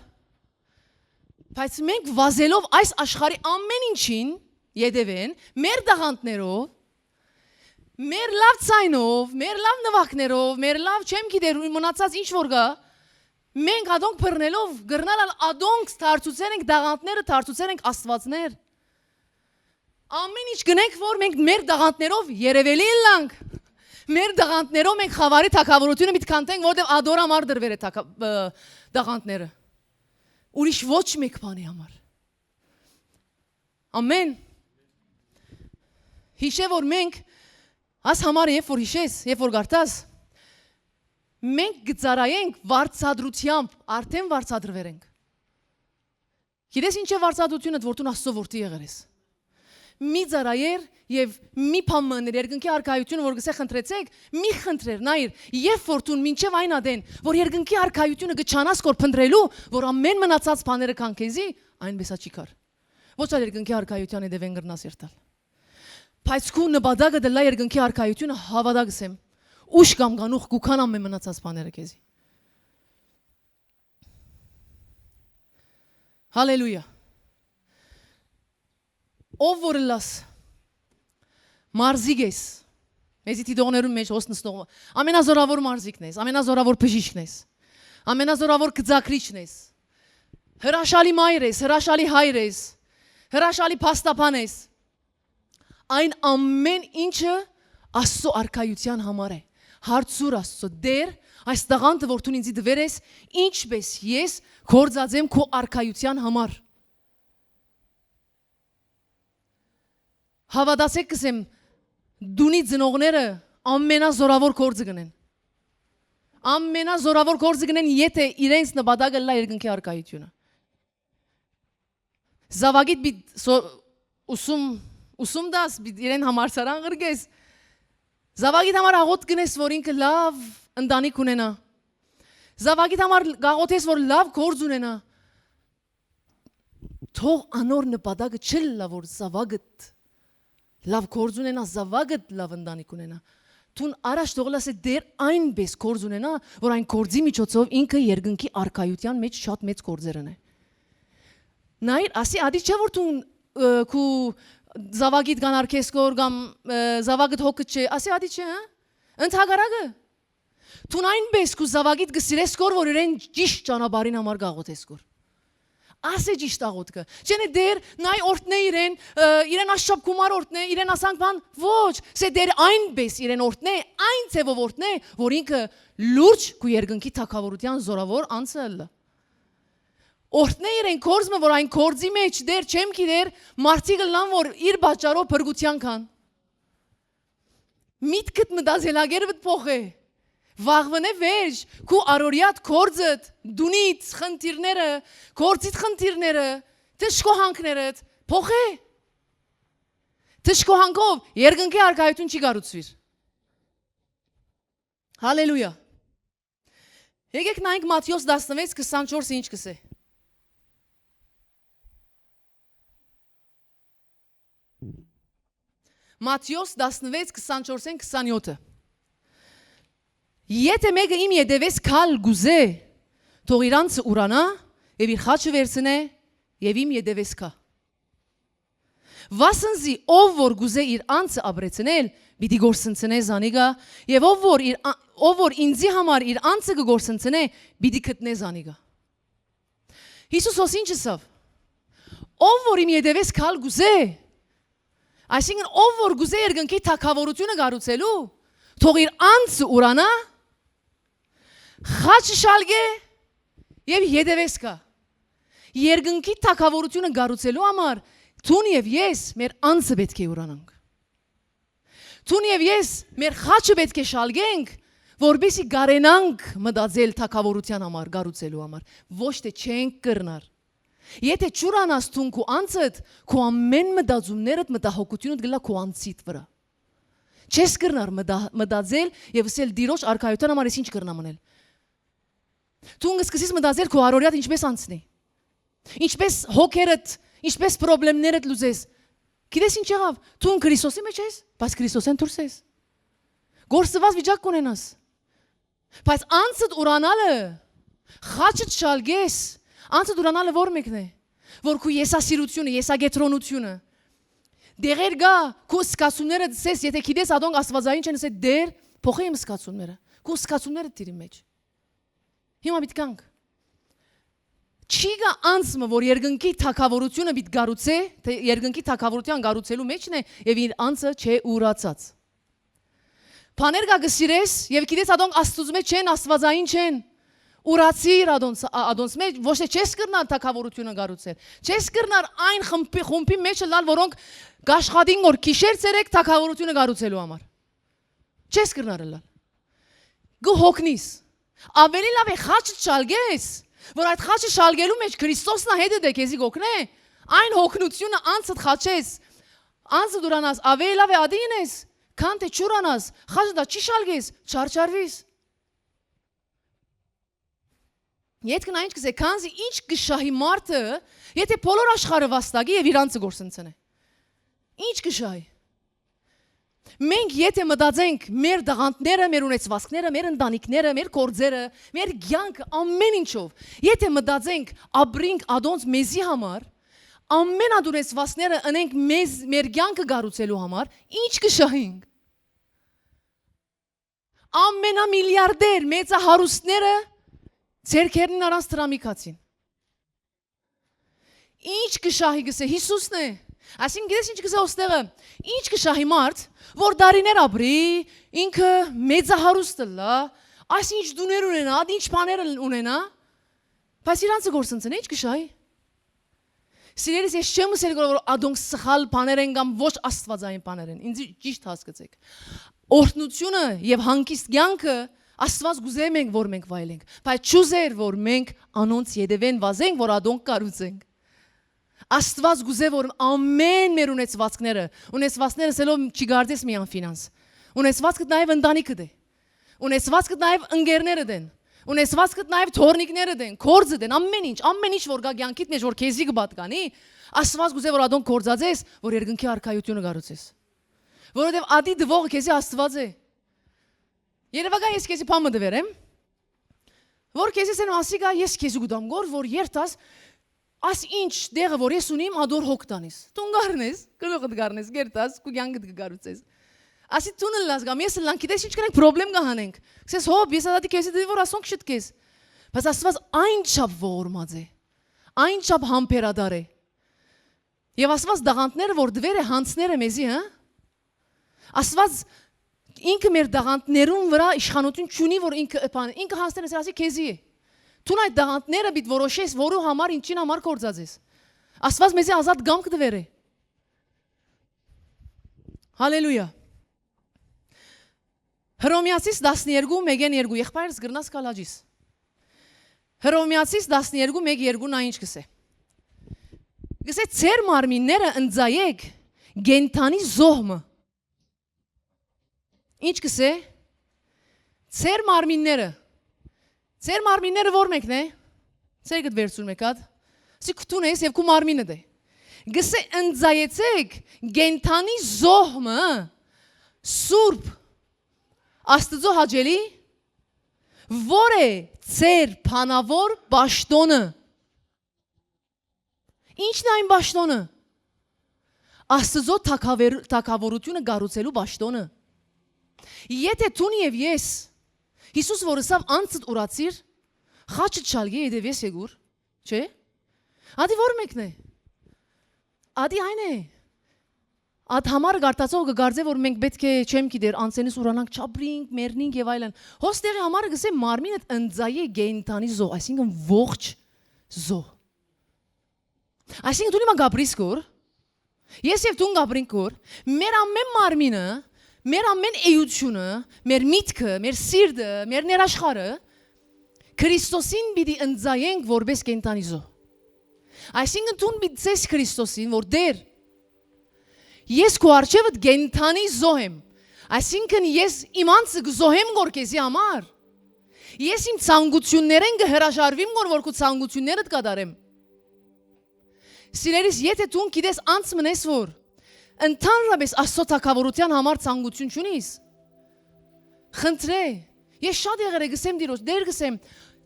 բայց մենք վազելով այս աշխարհի ամեն ինչին յետևեն, մեր դաղանտներով, մեր լավ ցայնով, մեր լավ նվակներով, մեր լավ չեմ գիտեր մնացած ինչ որ գա, մենք ադոնք բռնելով գրնալ ադոնք դարձուցեն ենք դաղանտները, դարձուցեն ենք աստվածներ։ Ամեն ինչ գնենք, որ մենք մեր դաղանտներով երևելի ենք։ Մեր դաղանտներով մենք խավարի թագավորությունը միտքանտենք, որտեղ ադորամար դրվել է դաղանտները։ Ուրիշ ոչ մեկ բանի համար։ Ամեն։ Հիշե որ մենք աս համար երբ որ հիշես, երբ որ գարտաս, մենք գծարայենք վարձադրությամբ, արդեն վարձադրվենք։ Գիտես ինչ է վարձադրությունը, որ դու Աստծո որդի եղել ես։ Մի ծարայեր եւ մի փամներ երկնքի արքայությունը որ գսե խնդրեցեք մի խնդրեր նայր երբ որ դու մինչեւ այն ադեն որ երկնքի արքայությունը գճանաս կոր փնտրելու որ ամեն մնացած բաները կան քեզի այնպես չի կար ոչ այլ երկնքի արքայության է դևեն գրնաս երթալ բայց քու նպատակը դլա երկնքի արքայությունը հավատակս եմ ուշ կամ գանուխ գուքան ամեն մնացած բաները քեզի հալելույա Ով որ լաս մարզիկ ես մեզի դիդողներում մեջ հոս նստող ամենազորավոր մարզիկն ես ամենազորավոր բժիշկն ես ամենազորավոր գծակրիչն ես հրաշալի մայր ես հրաշալի հայր ես հրաշալի փաստաբան ես այն ամեն ինչը Աստծո արքայության համար է հարցուր Աստծո դեր այս տաղանդը որ դու ինձ դվեր ես ինչպես ես գործածեմ քո արքայության համար Հավատացեք կսեմ դունի ծնողները ամենազորավոր գործը գնեն ամենազորավոր գործը գնեն եթե իրենց նպատակը լա երկնքի արքայությունը Զավագիտ բիտ ուսում դաս բիտ իրեն համարցարան գրգես Զավագիտ համար աղոտ գնես որ ինքը լավ ընտանիք ունենա Զավագիտ համար գաղոթես որ լավ գործ ունենա թող անոր նպատակը չլա որ զավագիտ Լավ գործ ունենա, զավագդ լավ ընտանիք ունենա։ Տուն առաջ թողլաս է դեր այնպես գործ ունենա, որ այն գործի միջոցով ինքը երկնքի արքայության մեջ շատ մեծ գործերն է։ Նայր, ասի ադի չէ որ տուն քու զավագիդ կան արքեսկոր կամ զավագդ հոգը չէ, ասի ադի չէ, հա։ Ընդհակառակը։ Տուն այնպես քու զավագիդ գսիրես կոր, որ իրեն ճիշտ ճանապարհին համար գաղոթես կոր։ Ասե ճիշտ աղոթքը։ Չենե դեր նայ օրտնե իրեն աշապ գումար օրտնե, իրեն ասանք բան, ոչ, սե դեր այնպես իրեն օրտնե, այն ցևով օրտնե, որ ինքը լուրջ քու երկնքի թագավորության զորավոր անցել։ Օրտնե իրեն կորզը, որ այն կորզի մեջ դեր չեմ գիտեր, մարդիկը լան որ իր բաճարով բրգության կան։ Միտքդ մտածելագերը բդ փոխե։ Վաղվնե վերջ, քու արորիատ կորձդ, դունիդ խնդիրները, կորձիդ խնդիրները, թշկոհանքներդ, փոխե։ Թշկոհանքով երկնքի արքայություն չի գառուցվիր։ Հալելույա։ Եկեք նայենք Մատթեոս 16:24-ը ինչ կսե։ Մատթեոս 16:24-27-ը Եթե մեկը իմ ետևես քալ գուզե, թող իր անձը ուրանա եւ իր խաչը վերցնե եւ իմ ետևես կա։ Վասնզի ով որ գուզե իր անձը ապրեցնել, պիտի գործընծնե զանիգա եւ ով որ ինձի համար իր անձը կգործընծնե, պիտի գտնե զանիգա։ Հիսուս ինչ ասավ։ Ով որ իմ ետևես գալ գուզե, այսինքն ով որ գուզե երկնքի թագավորությունը կառուցելու, թող իր անձը ուրանա, խաչը շալգե եւ ետևես գա։ Երկնքի թագավորությունը կառուցելու համար Տուն եւ ես մեր անձը պետք է ուրանանք։ Տուն եւ ես մեր խաչը պետք է շալգենք, որբիսի գարենանք մտածել թագավորության համար, կառուցելու համար, ոչ թե չենք կրնար։ Եթե ճուրանաս տուն քո անձդ, քո ամեն մտածումներդ, մտահոգությունդ գլա քո անձիդ վրա։ Չես կրնար մտածել եւ ասել դիրոջ արքայության համար ես ինչ կրնամ անել։ Տուն սկսես մտածել քո առօրյադ ինչպես անցնի։ Ինչպես հոգերդ, ինչպես խնդիրներդ լուծես։ Գիտես ինչ եղավ։ Դու Քրիստոսի մեջ ես, բայց Քրիստոսեն դուրս ես։ Գործված վիճակ կունենաս։ Բայց անցդ ուրանալը, խաչդ շալգես, անցդ ուրանալը որ մեկն է, որ քո եսասիրությունը, եսագետրոնությունը դեղեր գա, քո սկացումները դες, եթե գիտես ադոնք աստվածային չեն ասել դեր, փոխի իմ սկացումները, քո սկացումները դիրի մեջ։ Հիմա միտքանք Չի գա անձը, որ երկնքի թագավորությունը պիտի գառուցե, թե երկնքի թագավորության գառուցելու մեջն է եւ իր անձը չէ ուրացած։ Բաներ գա գսիրես եւ գիտես ադոնք աստծո մեջ չեն, աստվածային չեն։ Ուրացիր ադոնց մեջ ոչ թե չես կրնար թագավորությունը գառուցել։ Չես կրնար այն խումբի մեջ լալ, որոնք գաշխատին որ քիշեր ցերեք թագավորությունը գառուցելու համար։ Չես կրնար լալ։ Գոհոգնիս։ Ավելի լավ է խաչը չալգես։ Որ այդ խաչը շալգելու մեջ Քրիստոսն է հետը դե քեզի գոքնե, այն հոգնությունը անցդ խաչես, անցը դուրանաս, ավելի լավ է ադինես, քան թե ճուրանաս, խաչը դա չի շալգես, չարչարվիս։ Ետքն այն կսե, քանզի ինչ կշահի մարդը, եթե բոլոր աշխարհը վաստակի եւ իր անձը գործընծնե։ Ինչ կշահի։ Մենք եթե մտածենք մեր դաղանտները, մեր ունեցվածքները, մեր ընտանիքները, մեր գործերը, մեր կյանքը ամեն ինչով, եթե մտածենք ապրենք ադոնց մեզի համար, ամեն ադունեցվածքները ընենք մեր կյանքը գառուցելու համար, ինչ կշահենք։ Ամենամիլիարդեր մեծահարուստները ձերքերին առանց տրամիկացին։ Ինչ կշահի գսե Հիսուսն է։ Այսինքն գիտես ինչ կսե ոստեղը, ինչ կշահի մարդ, որ դարիներ ապրի, ինքը մեծահարուստ լա, այս ինչ դուներ ունենա, ինչ բաներ ունենա, բայց իրանցը գործընծն է, ինչ կշահի։ Սիրելիս ես չեմ ասել որ ադոնք սխալ բաներ են կամ ոչ աստվածային բաներ են, ինձ ճիշտ հասկացեք։ Օրհնությունը եւ հանգիստ կյանքը Աստված գուզե մենք որ մենք վայելենք, բայց չուզեր որ մենք անոնց յետևեն վազենք, որ ադոնք կառուցենք։ Աստված գուզե որ ամեն մեր ունեցվածքները սելով չի գարձես միան ֆինանս։ Ունեցվածքդ նաև ընտանիքդ է։ Ունեցվածքդ նաև ընկերներդ են։ Ունեցվածքդ նաև թորնիկներդ են, կորձդ են, ամեն ինչ որ գա կյանքիդ մեջ որ քեզի կպատկանի, Աստված գուզե որ ադոնք կորձածես, որ երկնքի արքայությունը գառուցես։ Որովհետև ադի դվողը քեզի Աստված է։ Երևակա ես քեզի փամը դվերեմ։ Որ քեզի սեն ասիկա ես քեզի գուդամ գոր որ երթաս As ինչ դեղը որ ես ունիմ ադոր հոգ տանիս։ Տուն գառնես, գլուխդ գառնես, գերտաս, քու կյանքդ կգառուցես։ Ասի տունը լաս գամ, ես լան գիտես ինչ կնենք պրոբլեմ կհանենք։ Քսես հոբ, ես ադի քեզի դի որ ասոնք շտկես։ Բայց Աստված այն չափ ողորմած է։ Այն չափ համբերադար է։ Եվ Աստված դաղանտները որ դվեր է հանցները մեզի, հա։ Աստված ինքը մեր դաղանտներուն վրա իշխանություն չունի որ ինքը հանցները ասի քեզի է։ Տուն այդ դաղանտները բիտ որոշես, որու համար ինչին համար կործած ես։ Աստված մեզի ազատ գամ կդվեր է։ Հալելույա։ Հռոմեացիս 12:1-2 եղբայրս գրնաս կալաջիս։ Հռոմեացիս 12:1-2 նա ինչ կսե։ Կսե ծեր մարմինները ընձայեք գենթանի զոհմը։ Ինչ կսե։ Ծեր մարմինները Ձեր մարմինները որ մեկն է։ Ձեր գդ վերցուն մեկად։ Սի քտուն ես եւ քու մարմինը դե։ Գսե ընձայեցեք գենթանի զոհմը սուրբ Աստծո հաճելի որ է ձեր փանավոր պաշտոնը։ Ինչն է այն պաշտոնը։ Աստծո թագավորությունը գառուցելու պաշտոնը։ Եթե տուն եւ ես Հիսուս որ ասավ անցդ ուրացիր, խաչը չալգի յետևես եկուր, չէ՞։ Ադի որ մեկն է։ Ադի այն է։ Ատ համար գարտացող կգարձե որ մենք պետք է չեմ գիտեր անցենից ուրանանք չապրինք, մեռնինք եւ այլն։ Հոստեղի համար գսե մարմինը ընձայե գենտանի զո, այսինքն ողջ զո։ Այսինքն դու նման գաբրիս կոր։ Ես եւ դու գաբրինք կոր, մեր ամեն մարմինը, մեր ամեն էությունը, մեր միտքը, մեր սիրտը, մեր ներաշխարը Քրիստոսին պիտի ընձայենք որպես գենտանի զո։ Այսինքն դու պիտի ցես Քրիստոսին որ դեր Ես քո արչեւդ գենթանի զոհեմ։ Այսինքն ես իմ անձը գզոհեմ գոր քեզի համար։ Ես իմ ցանկություններեն կհրաժարվեմ որ քո ցանկություններդ կդարեմ։ Սիրելիս, եթե դու գիտես անձ մնես որ ընդհանրապես Աստծո թակավորության համար ցանկություն չունիս։ Խնդրե, ես շատ եղել գսեմ դիրոս, դեր գսեմ,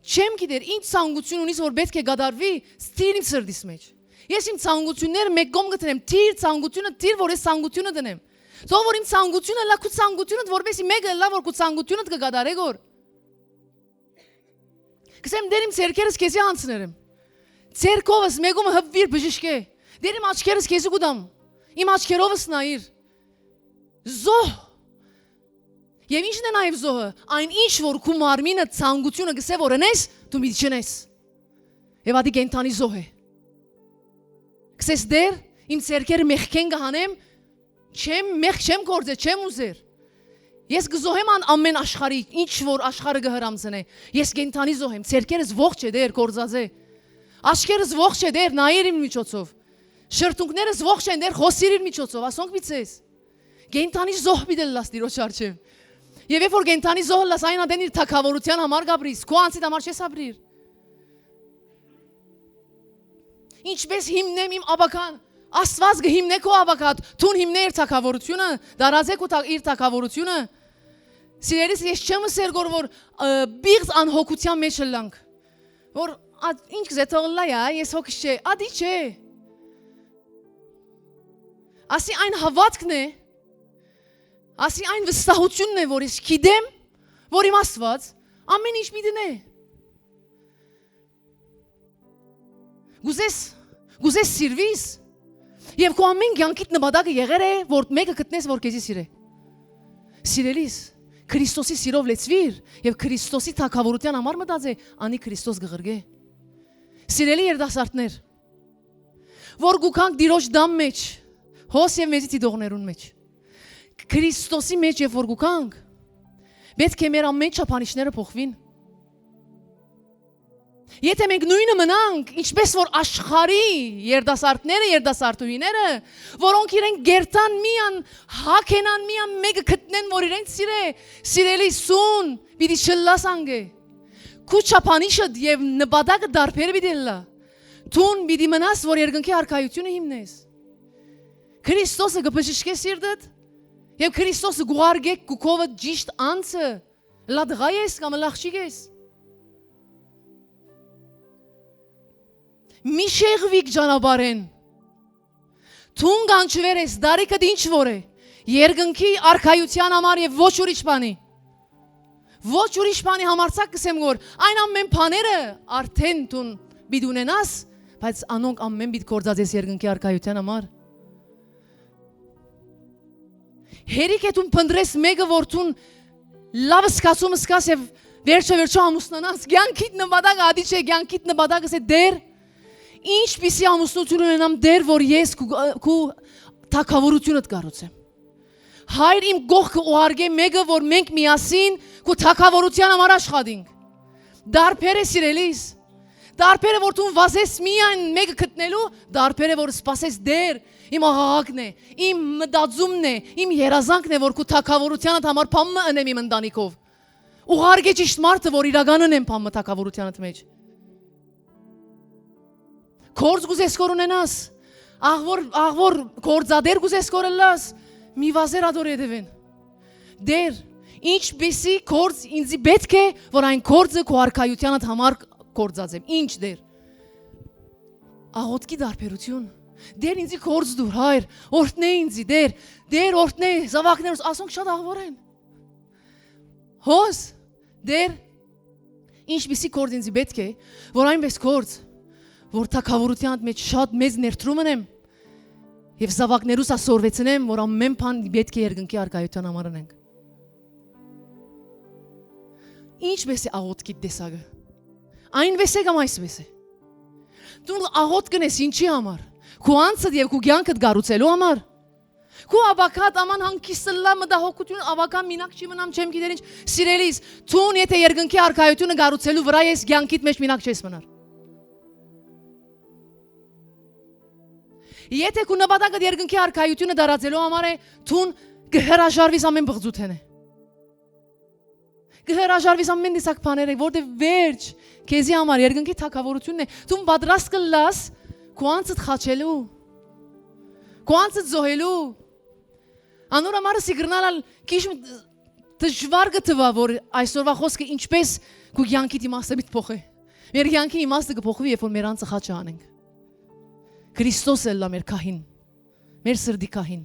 չեմ գիտեր ինչ ցանկություն ունիս որ պետք է կդարվի, ստիր իմ սրտիս մեջ։ Ես իմ ցանկությունները մեկ կողմ գտնեմ, թիր ցանկությունը, թիր որ ես ցանկությունը դնեմ։ Թող որ իմ ցանկությունը լա քո ցանկությունը, որպեսզի մեկը լա որ քո ցանկությունը կգադարե գոր։ Կսեմ դեր իմ ցերկերս քեզի անցներեմ։ Ցերկովս մեկումը հպվիր բժշկե։ Դեր իմ աչքերս քեզի գուդամ։ Իմ աչքերովս նայիր։ Զոհ։ Եվ ինչն է նաև զոհը, այն ինչ որ քո մարմինը ցանկությունը գսե որ ընես, դու մի չնես։ Եվ ադի գենթանի զոհ է։ Կսես դեր, իմ ցերկերը մեղքեն գահանեմ, չեմ կործե, չեմ ուզեր։ Ես գզոհեմ ամեն աշխարհի, ինչ որ աշխարհը գհրամցնե։ Ես գենթանի զոհեմ, ցերկերս ողջ է դեր կործած է։ Աչքերս ողջ է դեր նայիր իմ միջոցով։ Շրթունքներս ողջ են դեր խոսիր իր միջոցով, ասոնք միցես։ Գենթանի զոհ բիդել լաս դիրոջ արչև։ Եվ երբ որ գենթանի զոհը լաս այն ադեն իր թակավորության համար գաբրիս, քո անցիդ համար չես ապրիր։ Ինչպես հիմնեմ իմ աբական, Աստված կհիմնե քո աբակատ, թուն հիմնե իր թակավորությունը, դարազե քո իր թակավորությունը։ Սիրելիս, ես չեմ ասել որ բիղձ անհոգության մեջ լանք, որ ինչ կզե թողլա ես հոգս չէ, ադի չէ։ Ասի այն հավատքն է, ասի այն վստահությունն է, որ ես գիտեմ, որ իմ Աստված ամեն ինչ մի դնե։ Գուզես սիրվիս եւ քո ամեն կյանքիդ նպատակը եղեր է որ մեկը գտնես որ քեզի սիրե։ Սիրելիս, Քրիստոսի սիրով լեցվիր եւ Քրիստոսի թակավորության համար մտածե, անի Քրիստոս գղրգե։ Սիրելի երդասարտներ, որ գուքանք դիրոջ դամ մեջ, հոս եւ մեծի դողներուն մեջ։ Քրիստոսի մեջ եւ որ գուքանք, պետք է մեր ամեն չափանիշները փոխվին։ Եթե մենք նույնը մնանք, ինչպես որ աշխարհի երդասարտները, երդասարտուհիները, որոնք իրենք գերտան միան, հակենան միան մեկը գտնեն, որ իրենք սիրելի սուն, պիտի չլասանգե։ Քու չափանիշը եւ նպատակը դարբեր պիտի լա։ Տուն պիտի մնաս, որ երկնքի արքայությունը հիմնես։ Քրիստոսը կբժշկե սիրտդ, եւ Քրիստոսը գուարգե կուքովը ճիշտ անցը, լադղայ ես կամ լախչիկ ես։ Մի շեղվիկ ճանապարհեն։ Թուն կանչվեր ես, դարիքը ինչ որ է։ Երկնքի արքայության համար եւ ոչ ուրիշ բանի։ Ոչ ուրիշ բանի համարցակ կսեմ որ այն ամեն բաները արդեն տուն պիտի ունենաս, բայց անոնք ամեն պիտի կործած ես երկնքի արքայության համար։ Հերիք է տուն փնդրես մեկը որ տուն լավ սկացում սկաս եւ վերջը ամուսնանաս, կյանքիդ նպատակը ադի չէ, կյանքիդ նպատակը է դեր Ինչպիսի ամուսնություն ունենամ դեր, որ ես քու թակավորությունդ կառուցեմ։ Հայր իմ գողքը ուղարկե մեկը, որ մենք միասին քու թակավորության համար աշխատենք։ Դարբեր է սիրելիս։ Դարբերը որ դու վազես միայն մեկը գտնելու, դարբերը որ սпасես դեր, իմ աղաղակն է, իմ մտածումն է, իմ երազանքն է, որ քու թակավորությանդ համար փամը ընեմ իմ ընտանիքով։ Ուղարկե ճիշտ մարդը, որ իրականն եմ փամը թակավորությանդ մեջ։ Կորձ գուզես կոր ունենաս, աղվոր կորձադեր գուզես կորելաս, մի վազեր ադոր եդևեն։ Դեր, ինչպիսի կորձ ինձի պետք է, որ այն կորձը քո արքայությանդ համար կորձած եմ, ինչ դեր։ Աղոտքի դարբերություն, դեր ինձի կորձ դուր, հայր, օրտնե ինձի, դեր օրտնե, զավակներուս, ասոնք շատ աղվոր են։ Հոս, դեր, ինչպիսի կորձ ինձի պետք է, որ այնպես կորձ, որ թակավորության մեջ շատ մեծ ներդրում ունեմ եւ զավակներուս ասորվեցնեմ, որ ամեն բան պետք է երկնքի արքայության համար անենք։ Ինչպես է աղոթքի տեսակը։ Այնպես է կամ այսպես է։ Դու աղոթք կնես ինչի համար։ Քո անձդ եւ քո կյանքդ գառուցելու համար։ Քո ավակատ աման հանգիստլա մտահոգություն ավական մինակ չի մնամ չեմ գիտեր ինչ սիրելիս դու եթե երկնքի արքայությունը գառուցելու վրա ես կյանքիդ մեջ մինակ չես մնար։ Եթե քո նպատակը երկնքի արքայությունը դարածելու համար է դու կհրաժարվես ամեն բղծութենը։ Կհրաժարվես ամեն դիսակ բաները, որտեղ վերջ քեզի համար երկնքի թակավորությունն է։ Դու պատրաստ կլաս քո անձդ խաչելու, քո անձդ զոհելու։ Անոր համար սիգնալ քիչ դժվար գտվա որ այսօրվա խոսքը ինչպես քո կյանքի իմաստը պիտի փոխի։ Մեր կյանքի իմաստը կփոխվի, երբ որ մեր անձը խաչը անենք։ Քրիստոսը լա մեր քահին, մեր սրդի քահին։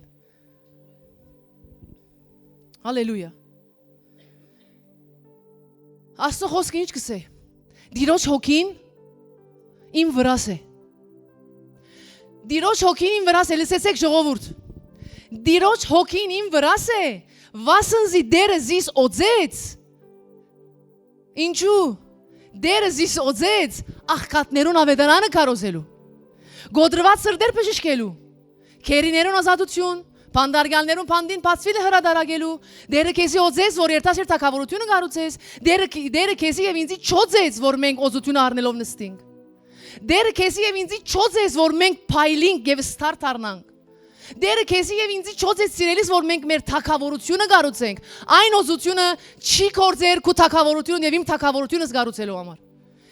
Հալելույա։ Աստծո խոսքը ինչ կսե։ Դիրոջ հոգին իմ վրաս է։ Դիրոջ հոգին իմ վրաս է, լսեցեք ժողովուրդ։ Դիրոջ հոգին իմ վրաս է, վասնզի դերը զիս օձեց։ Ինչու։ Դերը զիս օձեց աղքատներուն ավետարանը կարոզելու։ Գոդրված սրտեր բժշկելու։ Քերիներուն ազատություն, Փանդարգալներուն փանդին բացվիլը հրադարագելու, դերը քեզի օձես, որ երթասեր թակավորությունը գառուցես, դերը քեզի եւ ինձի չոձես, որ մենք օծությունը առնելով նստենք։ Դերը քեզի եւ ինձի չոձես, որ մենք փայլինք եւ ստարտ առնանք։ Դերը քեզի եւ ինձի չոձես սիրելիս, որ մենք մեր թակավորությունը գառուցենք։ Այն օծությունը չի կործեր քո թակավորությունը եւ իմ թակավորությունս գառուցելու համար։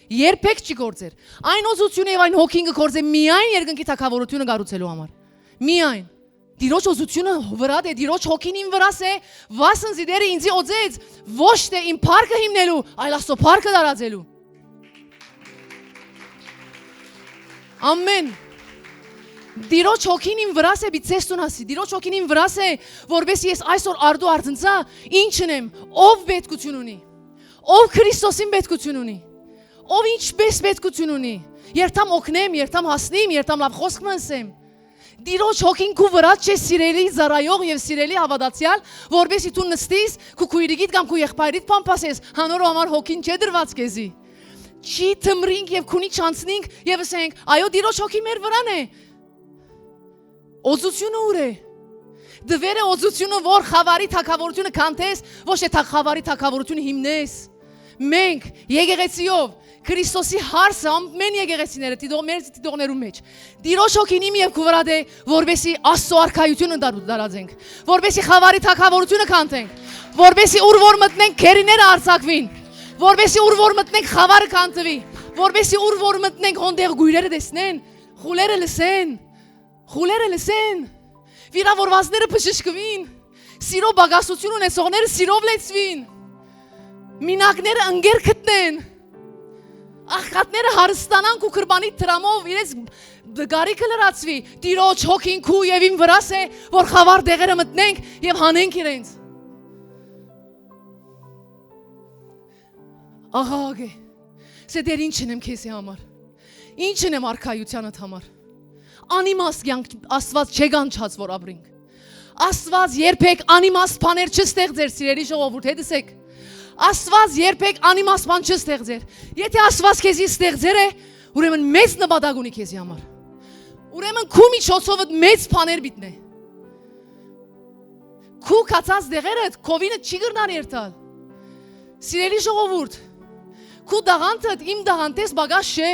Երբեք չի կործեր։ Այն օծությունը եւ այն հոգին կկործե միայն երկնքի թակավորությունը գառուցելու համար։ Միայն Դիրոջ օծությունը վրա է, դիրոջ հոգին իմ վրաս է, վասնզի դերը ինձի օծեց, ոչ թե իմ փառքը հիմնելու, այլ Աստծո փառքը դարածելու։ Ամեն։ Դիրոջ հոգին իմ վրաս է, բիցեստուն ասի, դիրոջ հոգին իմ վրաս է, որովհետեւ ես այսօր արդու արձնցա, ինչն եմ, ով պետքություն ունի, ով Քրիստոսին պետքություն ունի, ով ինչպես պետքություն ունի, երթամ օգնեմ, երթամ հասնեմ, երթամ լավ խոսք մնսեմ։ Դիրոջ հոգին քու վրա չէ սիրելի զարայող եւ սիրելի հավատացյալ, որովհետեւ դու նստես, քու քույրիկիդ կամ քու եղբայրիդ փամփասես, հանորը համար հոգին չէ դրված քեզի։ Չի թմրինք եւ քունի չանցնենք եւ ասենք, այո դիրոջ հոգի մեր վրան է։ Օծությունը ուր է։ Դվերը օծությունը որ խավարի թակավորությունը կանտես, ոչ թե խավարի թակավորությունը հիմնես։ Մենք եկեղեցիով Քրիստոսի հարսը ամեն եկեղեցիները տիդողներու մեջ դիրոջ հոգին իմ եւ քու վրա դե որբեսի Աստծո արքայությունը դարածենք որբեսի խավարի թակավորությունը կանտենք որբեսի ուր որ մտնենք քերիները արձակվին որբեսի ուր որ մտնենք խավարը կանտվի որբեսի ուր որ մտնենք հոնդեղ գույրերը տեսնեն խուլերը լսեն վիրավորվածները բժշկվին սիրո բագասություն ունեցողները սիրով լեցվին մինակները ընկեր գտնեն Աղքատները հարստանան քու քրբանի տրամով իրենց գարիկը լրացվի դիրոջ հոգին քու եւ իմ վրաս է որ խավար դեղերը մտնենք եւ հանենք իրենց աղաղե սեդեր ինչն եմ քեզի համար ինչն եմ արքայությանդ համար անիմաստ կյանք Աստված չեգանչած որ ապրենք Աստված երբեք անիմաստ բաներ չստեղծեր սիրելի ժողովուրդ հետսեք Աստված երբեք անիմաստ բան չստեղծեր։ Եթե Աստված քեզի ստեղծեր է, ուրեմն մեծ նպատակ ունի քեզի համար։ Ուրեմն քու միջոցով մեծ բաներ բիտնե։ Քու կացած դեղերը կովինը չի գրնար երթալ։ Սիրելի ժողովուրդ, քու դաղանթդ իմ դաղանթես բագաշ չէ։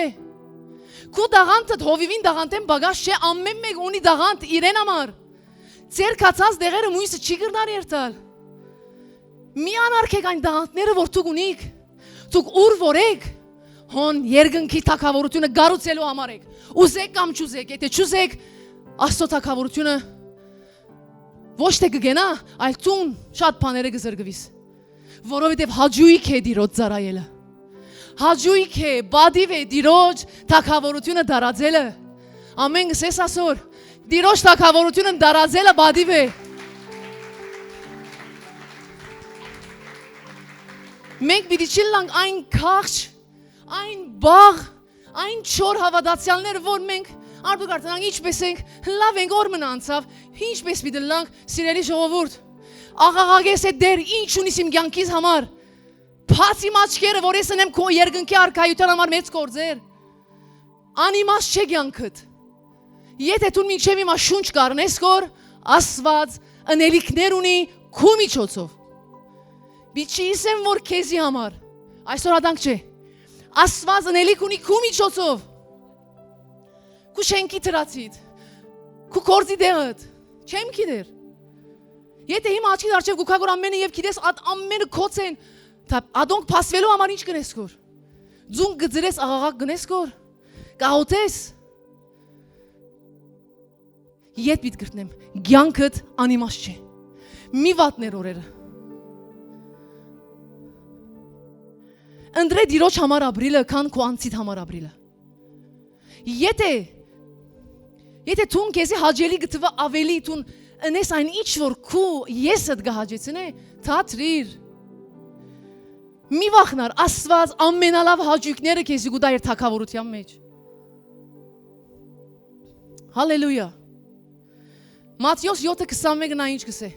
Քու դաղանթդ հովիվին դաղանթեն բագաշ չէ, ամեն մեկ ունի դաղանթ իրեն համար։ Ձեր կացած դեղերը մույսը չի գրնար երթալ։ Մի անարգեք այն դաղանթները, որ դուք ունիք, դուք ուր որ եք, հոն երկնքի թակավորությունը գառուցելու համար եք, ուզեք կամ չուզեք, եթե չուզեք, Աստծո թակավորությունը ոչ թե կգենա, այլ ցուն շատ բաները կզրկվիս, որովհետև հաջույք է դիրոջ ծառայելը, հաջույք է, բադիվ է դիրոջ թակավորությունը դարածելը, ամեն գսես ասոր, դիրոջ թակավորությունը դարածելը բադիվ է, Մենք պիտի չլանք այն քարջ, այն բաղ, Այն 4 հավատացյալները, որ մենք արդյոք արդեն ինչպես ենք, լավ ենք օրմն անցավ, ինչպես պիտի լանք սիրելի ժողովուրդ։ Աղաղագես է դեր, ինչ ունիս իմ կյանքիս համար։ Փաց իմ աչքերը, որ ես ընեմ քո երկնքի արքայության համար մեծ գործեր։ Անիմաստ չէ կյանքդ։ Եթե դու մինչև հիմա շունչ կառնես կոր, Աստված ընելիքներ ունի քո միջոցով։ Բիչի իսեմ որ քեզի համար։ Այսօր ադանք չէ։ Աստված ընելիք ունի քո միջոցով։ Քո շենքի դրացիդ, քո կորձի դեղդ, չեմ գիտեր։ Եթե հիմա աչքիդ առջև գուքագոր ամենը եւ գիտես ամենը քոց են, ադոնք փասվելու համար ինչ կնես կոր։ Ձուն գծրես աղաղակ գնես կոր։ Կահոթես։ Ետ պիտ գրտնեմ, կյանքդ անիմաստ չէ։ Մի վատներ օրերը։ Ընդրե դիրոջ համար ապրիլը, քան քո անցիդ համար ապրիլը։ Եթե թուն քեզի հաջելի գտվա ավելի թուն ընես այն ինչ որ քու եսդ գահաջեցնե, թատրիր։ Մի վախնար, Աստված ամենալավ հաճույքները քեզի գուտա իր թագավորության մեջ։ Հալելույա։ Մատթեոս 7:21-ն նա ինչ գսե։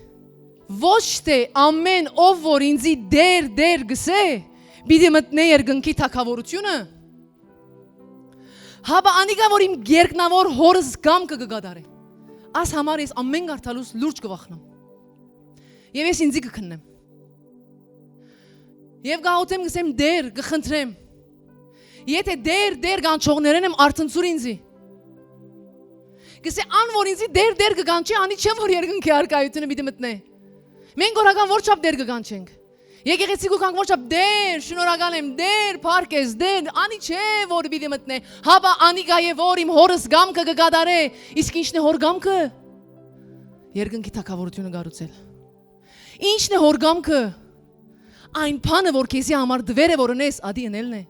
Ոչ թե ամեն ով որ ինձի դեր գսե, պիտի մտնե երկնքի թագավորությունը։ Հաբա անիկա որ իմ երկնավոր հորս գամքը կգադարե։ Աս համար ես ամեն գարտալուս լուրջ կվախնամ։ Եվ ես ինձի կքննեմ։ Եվ գահոտեմ գսեմ դեր, կխնդրեմ։ Եթե դեր գանչողներեն եմ արցնցուր ինձի։ Գսե ան որ ինձի դեր կգանչի, անի չեմ որ երկնքի արքայությունը պիտի մտնե։ Մենք օրական որչապ դեր կգանչենք։ Եկեղեցի գուքանք որչապ դեր, շնորհակալ եմ, դեր, փառքես, դեր, անի չէ որ պիտի մտնե։ Հաբա անիկա է որ իմ հորս գամքը կգադարե, իսկ ինչն է հոր գամքը։ Երկնքի թագավորությունը գառուցել։ Ինչն է հոր գամքը։ Այն բանը որ քեզի համար դվեր է որ ունես, ադի ընելն է։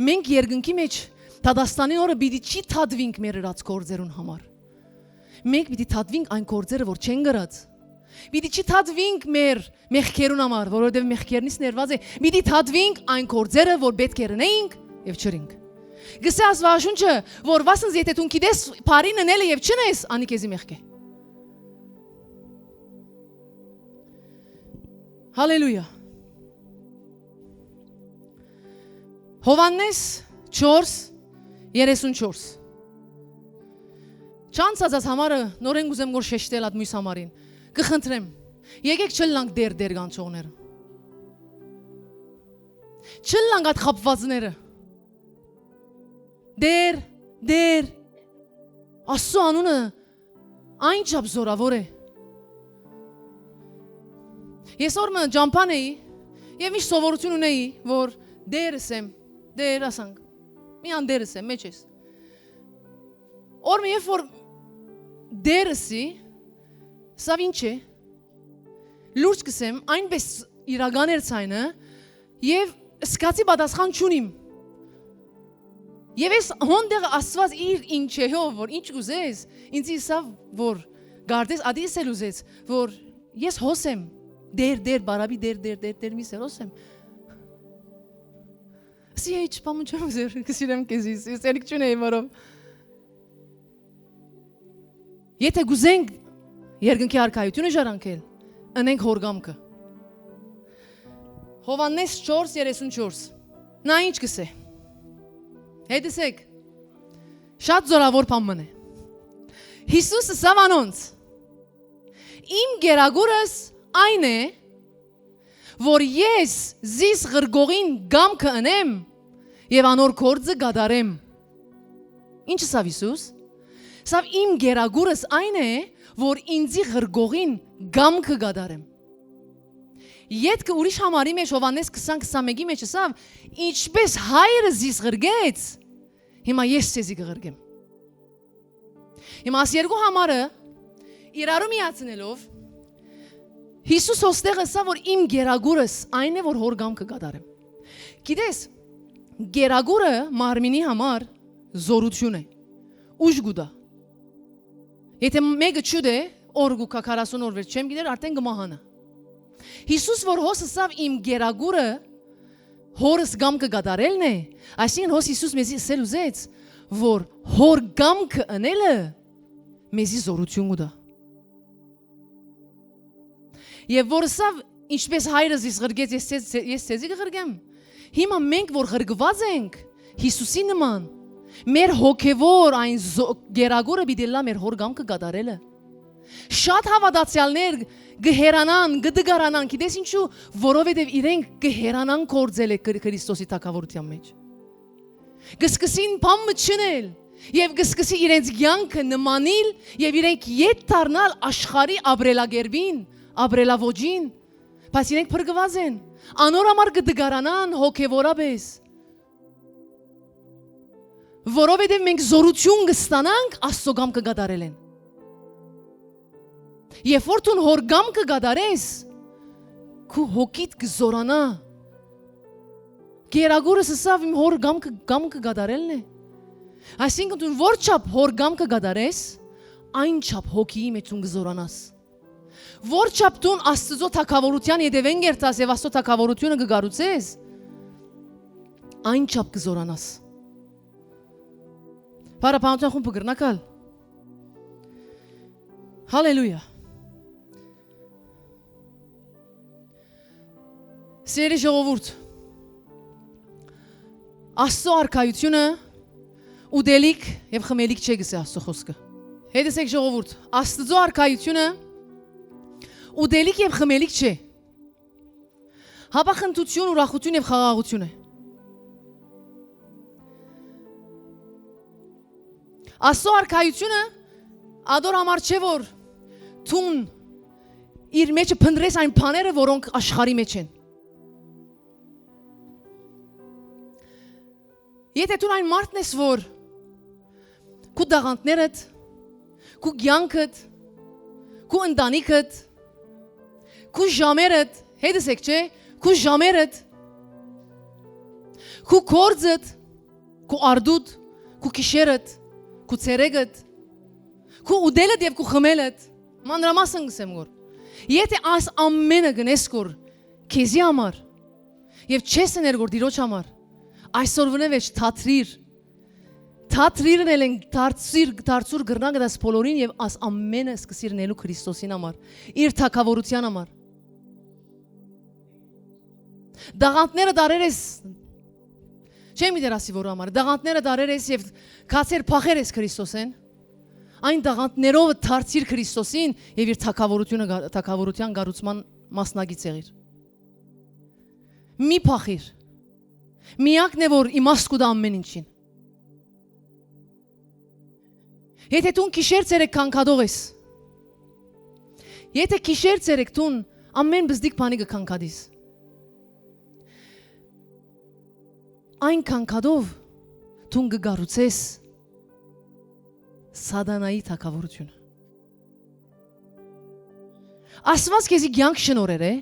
Մենք երկնքի մեջ Դադաստանի օրը պիտի չի թադվինք մեր ըրած գործերուն համար։ Մենք պիտի թադվինք այն գործերը, որ չեն գրած։ Պիտի չի թադվինք մեր մեղքերուն համար, որովհետև մեղքերնից ներված է։ Պիտի թադվինք այն գործերը, որ պետք է ունեինք եւ չրինք։ Գսե Աստվածաշունչը, որ վասնց եթե դու գիտես բարին ընելը եւ չնես, անի քեզի մեղք է։ Հալելույա։ Հովաննես 4:34 Չանցածած համարը նորեն գուզեմ որ շեշտել այդ մյուս համարին կխնդրեմ եկեք չլանք դեր գանչողները չլանք այդ խապվածները դեր Աստծո անունը այն չափ զորավոր է ես օրը ջամփան էի եւ ինչ սովորություն ունեի որ դերս եմ դեր ասանք մի անդերս եմ մեջ ես օրը երբ որ դերսի սա ինչ է լուրջ կսեմ այնպես իրական էր ցայնը եւ սկացի պատասխան չունիմ եւ ես հոնդեղ Աստված իր ինչեհով որ ինչ ուզես ինձ իսա որ գարդես ադիս էլ ուզեց որ ես հոսեմ դեր բարաբի դեր մի սերոսեմ Սի էջ պամուն չեմ ուզեր կսիրեմ կեզիս ես էլիք չունեի որով Եթե գուզենք երկնքի արքայությունը ժառանգել, ընենք հորգամքը։ Հովաննես 4:34 Նա ինչ կսե։ Հետսեք։ Շատ զորավոր բան մնե։ Հիսուսը սավանոնց։ Իմ գերագուրս այն է, որ ես զիս ղրգողին գամքը ընեմ եւ անոր գործը գադարեմ։ Ինչ սավ Հիսուս։ Սավ իմ գերագուրս այն է, որ ինձի ղրգողին գամքը գադարեմ։ Ետքը ուրիշ համարի մեջ Հովաննես 20:21-ի մեջ սավ ինչպես հայրը զիս ղրգեց, հիմա ես ցեզի կղրգեմ։ Հիմա աս երկու համարը իրարու միացնելով Հիսուս ոստեղը սա որ իմ գերագուրս այն է որ հոր գամքը գադարեմ։ Գիտես, գերագուրը մարմինի համար զորություն է։ Ուժ գուտա։ Եթե մեկը չուդե, օրգուկա 40 օր վեր չեմ գիտեր, արդեն գմահանա։ Հիսուս որ հոսը սավ իմ գերագուրը, հորս գամքը գադարելն է, այսինքն հոս Հիսուս մեզի ասել ուզեց, որ հոր գամքը անելը մեզի զորություն ուտա։ Եվ որ սա ինչպես հայրս իս ղրգեց, ես ցեզի կղրգեմ։ Հիմա մենք որ ղրգված ենք Հիսուսի նման, մեր հոգևոր այն գերագորը բիդելա մեր հոր գամքը գադարելը։ Շատ հավատացյալներ գհերանան, գդգարանան, գիտես ինչու, որովհետև իրենք գհերանան կործել է Քրիստոսի թագավորության մեջ։ Գսկսին բամը չնել եւ գսկսի իրենց ցանկը նմանիլ եւ իրենք ետ դառնալ աշխարհի ապրելագերբին, ապրելավոճին, բայց իրենք փրկված են։ Անոր համար գդգարանան հոգևորապես։ Որովհետև մենք զորություն կստանանք Աստծո գամքը գադարելեն։ Երբ որ դու հոր գամքը գադարես, քու հոգիդ կզորանա։ Գերագորս ասավ իմ հոր գամքը գադարելն է։ Այսինքն դու որ չափ հոր գամքը գադարես, այն չափ հոգիի մեջ դու կզորանաս։ Որ չափ դու Աստծո թագավորության յետևեն գերտաս եւ Աստծո թագավորությունը կգառուցես, այն չափ կզորանաս։ Բարապանության խումբը գրնակալ։ Հալելույա։ Սիրելի ժողովուրդ, Աստծո արքայությունը ուդելիք եւ խմելիք չէ գսե Աստծո խոսքը։ Հետսեք ժողովուրդ, Աստծո արքայությունը ուդելիք եւ խմելիք չէ։ Հապախնդություն, ուրախություն եւ խաղաղություն է։ Աստծո արքայությունը ադոր համար չէ որ թուն իր մեջը փնտրես այն բաները, որոնք աշխարհի մեջ են։ Եթե դու այն մարդն ես, որ քու դաղանտներդ, քու կյանքդ, քու ընտանիքդ, քու ժամերդ, հետսեք չէ, քու ժամերդ, քու կորձդ, քու արդուդ, քու կիշերդ, քու ցերեգդ, քու ուդելդ եւ քու խմելդ, մանրամասն գսեմ գոր։ Եթե այս ամենը գնես գոր քեզի համար եւ չես ներգոր դիրոջ համար, այսօրվա մեջ թատրիրն են դարձուր գրնագ դաս բոլորին եւ աս ամենը սկսիր նելու Քրիստոսին համար, իր թագավորության համար։ Դաղանտները դարեր ես, չեմ իդեր ասի որ համար, դաղանտները դարեր ես եւ կացեր փախեր ես Քրիստոսեն, այն դաղանտներով դարձիր Քրիստոսին եւ իր թագավորության գառուցման մասնագիծ եղիր։ Մի փախիր։ Միակն է որ իմաստ կուտա ամեն ինչին։ Եթե դու քիշեր ցերեկ քանքադող ես, եթե քիշեր ցերեկ դու ամեն բզդիկ բանի կքանքադիս, այն քանքադով դու կգառուցես Սատանայի թագավորությունը։ Աստված քեզի կյանք շնորհեր է։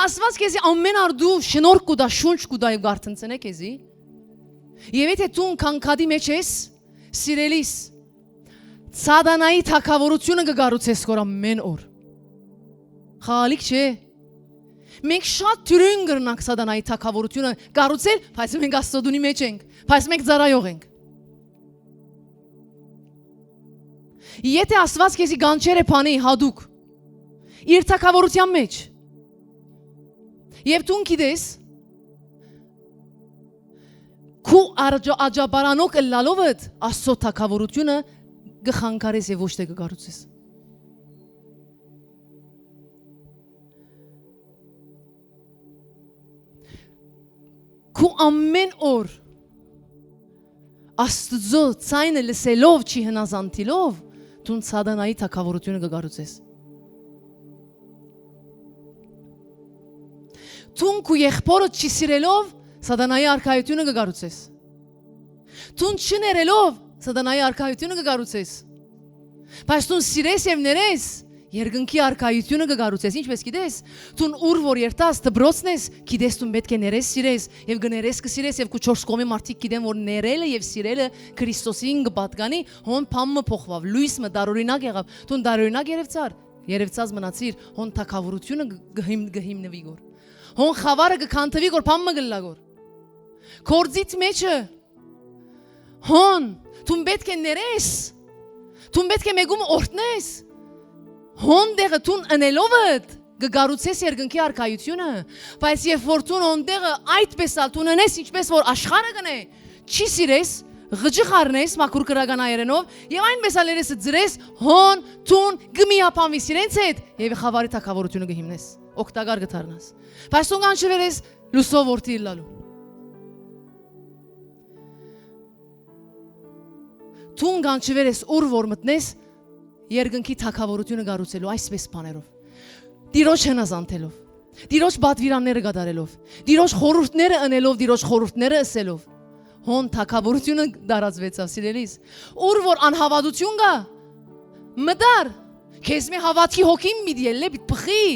Աստված քեզի ամեն արդու շնորհ կուտա, շունչ կուտա եւ գարտնցնե քեզի։ Եվ եթե դու քանքադի մեջ ես, սիրելիս, Սատանայի թագավորությունը կգառուցես քո ամեն օր։ Խաղալիք չէ։ Մենք շատ թյուրին կրնանք Սատանայի թագավորությունը կառուցել, բայց մենք Աստծոդունի մեջ ենք, բայց մենք ծառայող ենք։ Եթե Աստված քեզի գանչեր է բանի հադուկ իր թագավորության մեջ, եւ դու գիտես, քու աջաբարանոք լալովդ Աստծո թագավորությունը գխանկարես եւ ոչ թե կգառուցես։ Քու ամեն օր Աստծո ցայնը լսելով չի հնազանդելով, դու Սատանայի թագավորությունը կգառուցես։ Դու քու եղբորդ չի սիրելով Սատանայի արքայությունը կգառուցես։ Դու չներելով Սատանայի արքայությունը կգառուցես։ Բայց դու սիրես եւ ներես երկնքի արքայությունը կգառուցես, ինչպես գիտես, դու ուր որ երտաս դբրոցն ես, գիտես դու պետք է ներես սիրես եւ գներես կսիրես եւ քու 4 կողմի մարդիկ գիտեն որ ներելը եւ սիրելը Քրիստոսին կպատկանի, հոն փամը փոխվավ, լույսը դարօրինակ եղավ, դու դարօրինակ երևցար, երևցած մնացիր, հոն թագավորությունը գհիմնվի գոր։ Հոն խավարը կքանթվի որ փամը գլլագոր։ Կորձից մեջը հոն դու պետք է ներես։ Դու պետք է մեգում օրտնես։ Հոն դեղը դու անելով գգարուցես երկնքի արքայությունը, բայց երբ որ դու ոնդեղը այդպես ալտուն անես, ինչպես որ աշխարհը գնե, չի սիրես, ղջիղ առնես մաքուր կրական այերենով եւ այնպես ալերեսը ծրես, հոն դուն գմիապամի սիրենց հետ եւ խավարի թակավորությունը գհիմնես, օգտակար գթարնաս։ Բայց դու կանչվերես լուսով որդի լալու։ Դու կանչվերես ուր որ մտնես երկնքի թակավորությունը գառուցելու այսպես բաներով։ Դիրոջ հնազանդելով, դիրոջ բադվիրանները գդարելով, դիրոջ խորհուրդները ընելով, դիրոջ խորհուրդները ասելով, հոն թակավորությունը դարածվեցավ սիրելիս, ուր որ անհավատություն կա, մդար, քեզ մի հավատքի հոգին միդիել է պխի,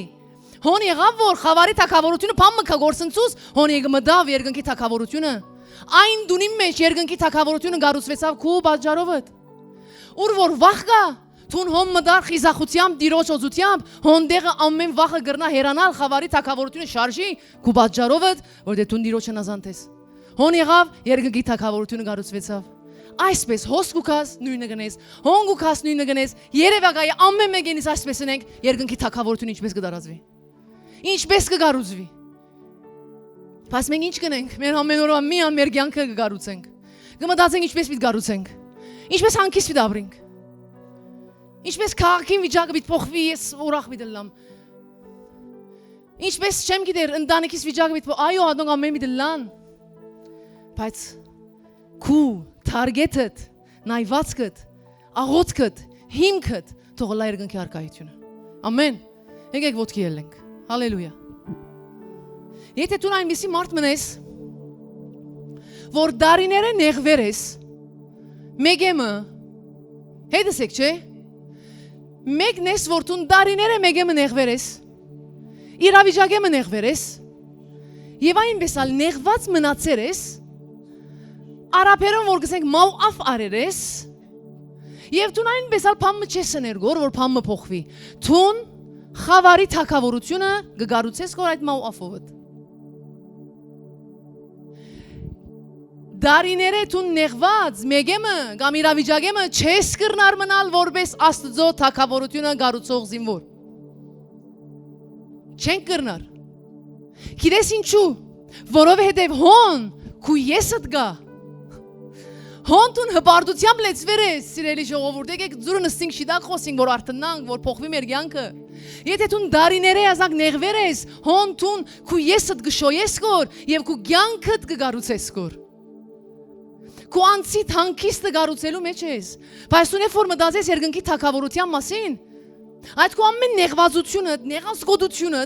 հոն եղավ որ խավարի թակավորությունը փամը կա գործընծուս, հոն եկը մդավ երկնքի թակավորությունը, այն դունի մեջ երկնքի թակավորությունը գառուցվեցավ քու բաժարովդ, ուր որ վախ կա, Թուն հոմ մդար խիզախությամբ դիրոջ օծությամբ հոնդեղը ամեն վախը գրնա հերանալ խավարի թակավորությունը շարժի քու բաժարովդ որ դե թուն դիրոջը նազանտես հոն եղավ երկնքի թակավորությունը գառուցվեցավ այսպես հոսք ու քաս նույնը գնես հոնք ու քաս նույնը գնես երևակայ ամեն մեկենից այսպես ենք երկնքի թակավորությունը ինչպես կդարածվի ինչպես կգառուցվի Բայց մենք ինչ կնենք մեր ամեն օրվա մի ամեր կյանքը կգառուցենք կմտածենք ինչպես պիտի գառուցենք ինչպես հանգիստ պիտի ապրենք Ինչպես քաղաքին վիճակը պիտի փոխվի, ես ուրախ պիտի լամ։ Ինչպես չեմ գիտեր, ընտանիքիս վիճակը պիտի այո, ադոնք ամեն պիտի լան։ Բայց քու թարգեթդ, նայվածքդ, աղոթքդ, հիմքդ թող լա երկնքի արքայությունը։ Ամեն։ Եկեք ոտքի ելենք։ Հալելույա։ Եթե դու այնպիսի մարդ մնես, որ դարիները նեղվեր ես, մեգեմը, հետսեք չէ։ Մեկն ես որ դու դարիները մեգեմը նեղվեր ես, իրավիճակեմը նեղվեր ես, եւ այնպես ալ նեղված մնացեր ես, արաբերեն որ գսենք մավ աֆ արեր ես, եւ դու այնպես ալ փամը չես ներգոր, որ փամը փոխվի, դու խավարի թակավորությունը կգառուցես կոր այդ մավ աֆովդ։ Դարիները դու նեղված մեգեմը կամ իրավիճակեմը չես կրնար մնալ որպես Աստծո թակավորությունը գառուցող զինվոր։ Չեն կրնար։ Գիտես ինչու, որովհետև հոն քու եսդ գա։ Հոն դու հպարտությամբ լեցվեր ես, սիրելի ժողովուրդ, եկեք ձուրը նստենք շիդակ խոսենք, որ արթնանք, որ փոխվի մեր կյանքը։ Եթե դու դարիները ազակ նեղվեր ես, հոն դու քու եսդ գշոյես կոր եւ քու կյանքդ կգառուցես կոր։ Քու անցիդ հանգիստը գառուցելու մեջ ես, բայց դու որ մտածես երկնքի թակավորության մասին, այդ քու ամեն նեղվածությունը, նեղածկոտությունը,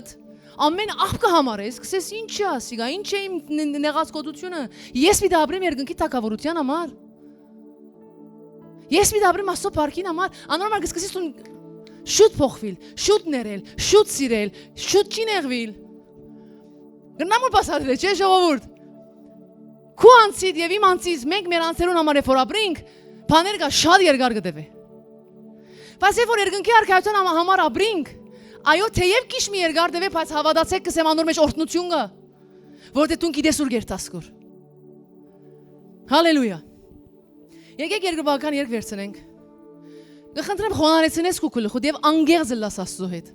ամեն աղբը համարես, կսես ինչ է ասիգա, ինչ է իմ նեղածկոտությունը, ես պիտի ապրեմ երկնքի թակավորության համար, ես պիտի ապրեմ Աստծո փառքին համար, անորմալ կսկսես դու շուտ փոխվել, շուտ ներել, շուտ սիրել, շուտ չի նեղվել, գնամուր բասադրել, չէ ժողովուրդ Քու անցիդ եւ իմ անցից մենք մեր անցերուն համար որ ապրենք, բաներ կա շատ երկար կտևի։ Բայց երբ որ երկնքի արքայության համար ապրենք, այո թեև քիչ մի երկար տևի, բայց հավատացեք կսեմ անոր մեջ օրհնություն կա, որտեղ դու գիտես ուր գերտասկոր։ Հալելույա։ Եկեք երկրպագական երկ վերցնենք։ Կխնդրեմ խոնարհեցնես քու գլուխդ եւ անգեղձ լաս Աստծո հետ։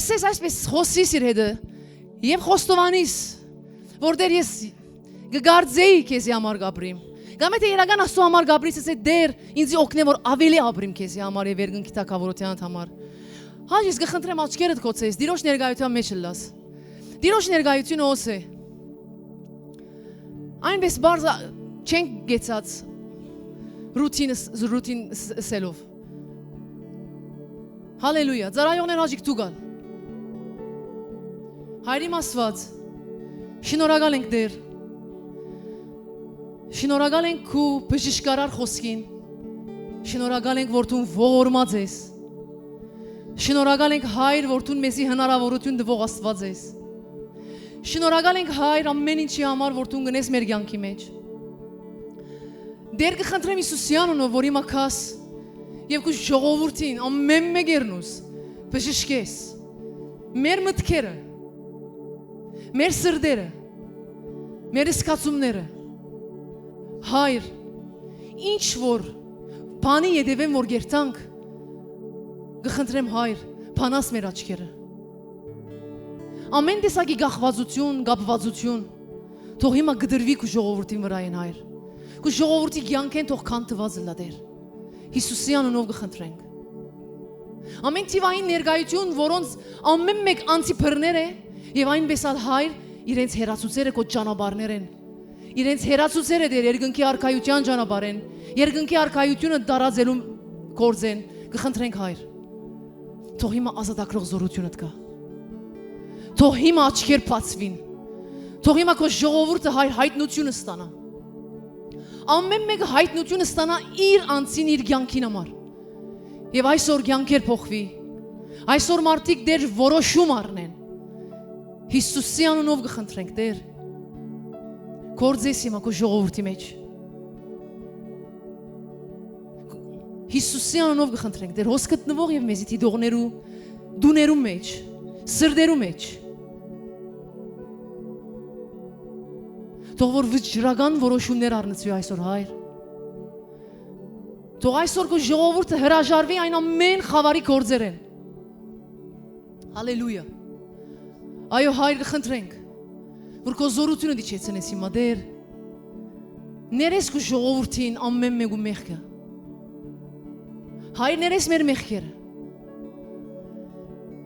Ասես այսպես խոսիս իր հետ եւ խոստովանիս Որտեղ ես գգարձեի քեզի համար գաբրիմ։ Կամ եթե իրական Աստծո համար գաբրից ասե դեր ինձ օգնե որ ավելի ապրիմ քեզի համար եւ երկնքի թակավորության համար։ Հա ես կխնդրեմ աչքերդ կոծես, դիրոջ ներկայության մեջ լաս։ Դիրոջ ներկայությունը ոս է։ Այնպես բարձ չենք գեցած ռուտին սելով։ Հալելույա, ծառայողներ հաջիկ դու գալ։ Հայրիմ Աստված Շնորհակալ ենք դեր Շնորհակալ ենք քու բժշկարար խոսքին Շնորհակալ ենք որ դու ողորմած ես Շնորհակալ ենք հայր որ դու մեզի հնարավորություն տվող Աստված ես Շնորհակալ ենք հայր ամեն ինչի համար որ դու գնես մեր կյանքի մեջ Դեր կխնդրեմ Հիսուսի անունով որ հիմա քաս եւ քու ժողովրդին ամեն մեկերնուս բժշկես մեր մտքերը մեր սրտերը, մեր սկացումները, Հայր, ինչ որ բանի ետևեմ որ գերտանք, գխնդրեմ Հայր, բանաս մեր աչքերը։ Ամեն տեսակի գախվածություն, գապվածություն, թող հիմա գդրվի քու ժողովրդին վրայեն Հայր։ Քու ժողովրդի կյանքեն թող քանթված լա Տեր։ Հիսուսի անունով գխնդրենք։ Ամեն տիվային ներկայություն, որոնց ամեն մեկ անցի բռներ է, եւ այնպես ալ Հայր իրենց հերացուցերը քո ճանապարհներ են։ Իրենց հերացուցերը Տեր երկնքի արքայության ճանապարհ են։ Երկնքի արքայությունը դարածելու գործեն։ Գխնդրենք Հայր։ Թող հիմա ազատագրող զորությունդ կա։ Թող հիմա աչքեր բացվին։ Թող հիմա քո ժողովուրդը Հայր հայտնությունը ստանա։ Ամեն մեկը հայտնությունը ստանա իր անձին, իր կյանքին համար։ Եվ այսօր կյանքեր փոխվի։ Այսօր մարդիկ Տեր որոշում առնեն։ Հիսուսի անունով գխնդրենք Տեր։ Գործես հիմա քո ժողովրդի մեջ։ Հիսուսի անունով գխնդրենք Տեր, հոս գտնվող եւ մեզի դիդողներու, դուներու մեջ, սրդերու մեջ։ Թող որ վճռական որոշումներ առնեցվի այսօր Հայր։ Թող այսօր քո ժողովուրդը հրաժարվի այն ամեն խավարի գործերեն։ Հալելույա։ Այո Հայր գխնդրենք, որ քո զորությունը դիչեցնես հիմա Տեր։ Ներես քո ժողովրդին ամեն մեկու մեղքը։ Հայր ներես մեր մեղքերը։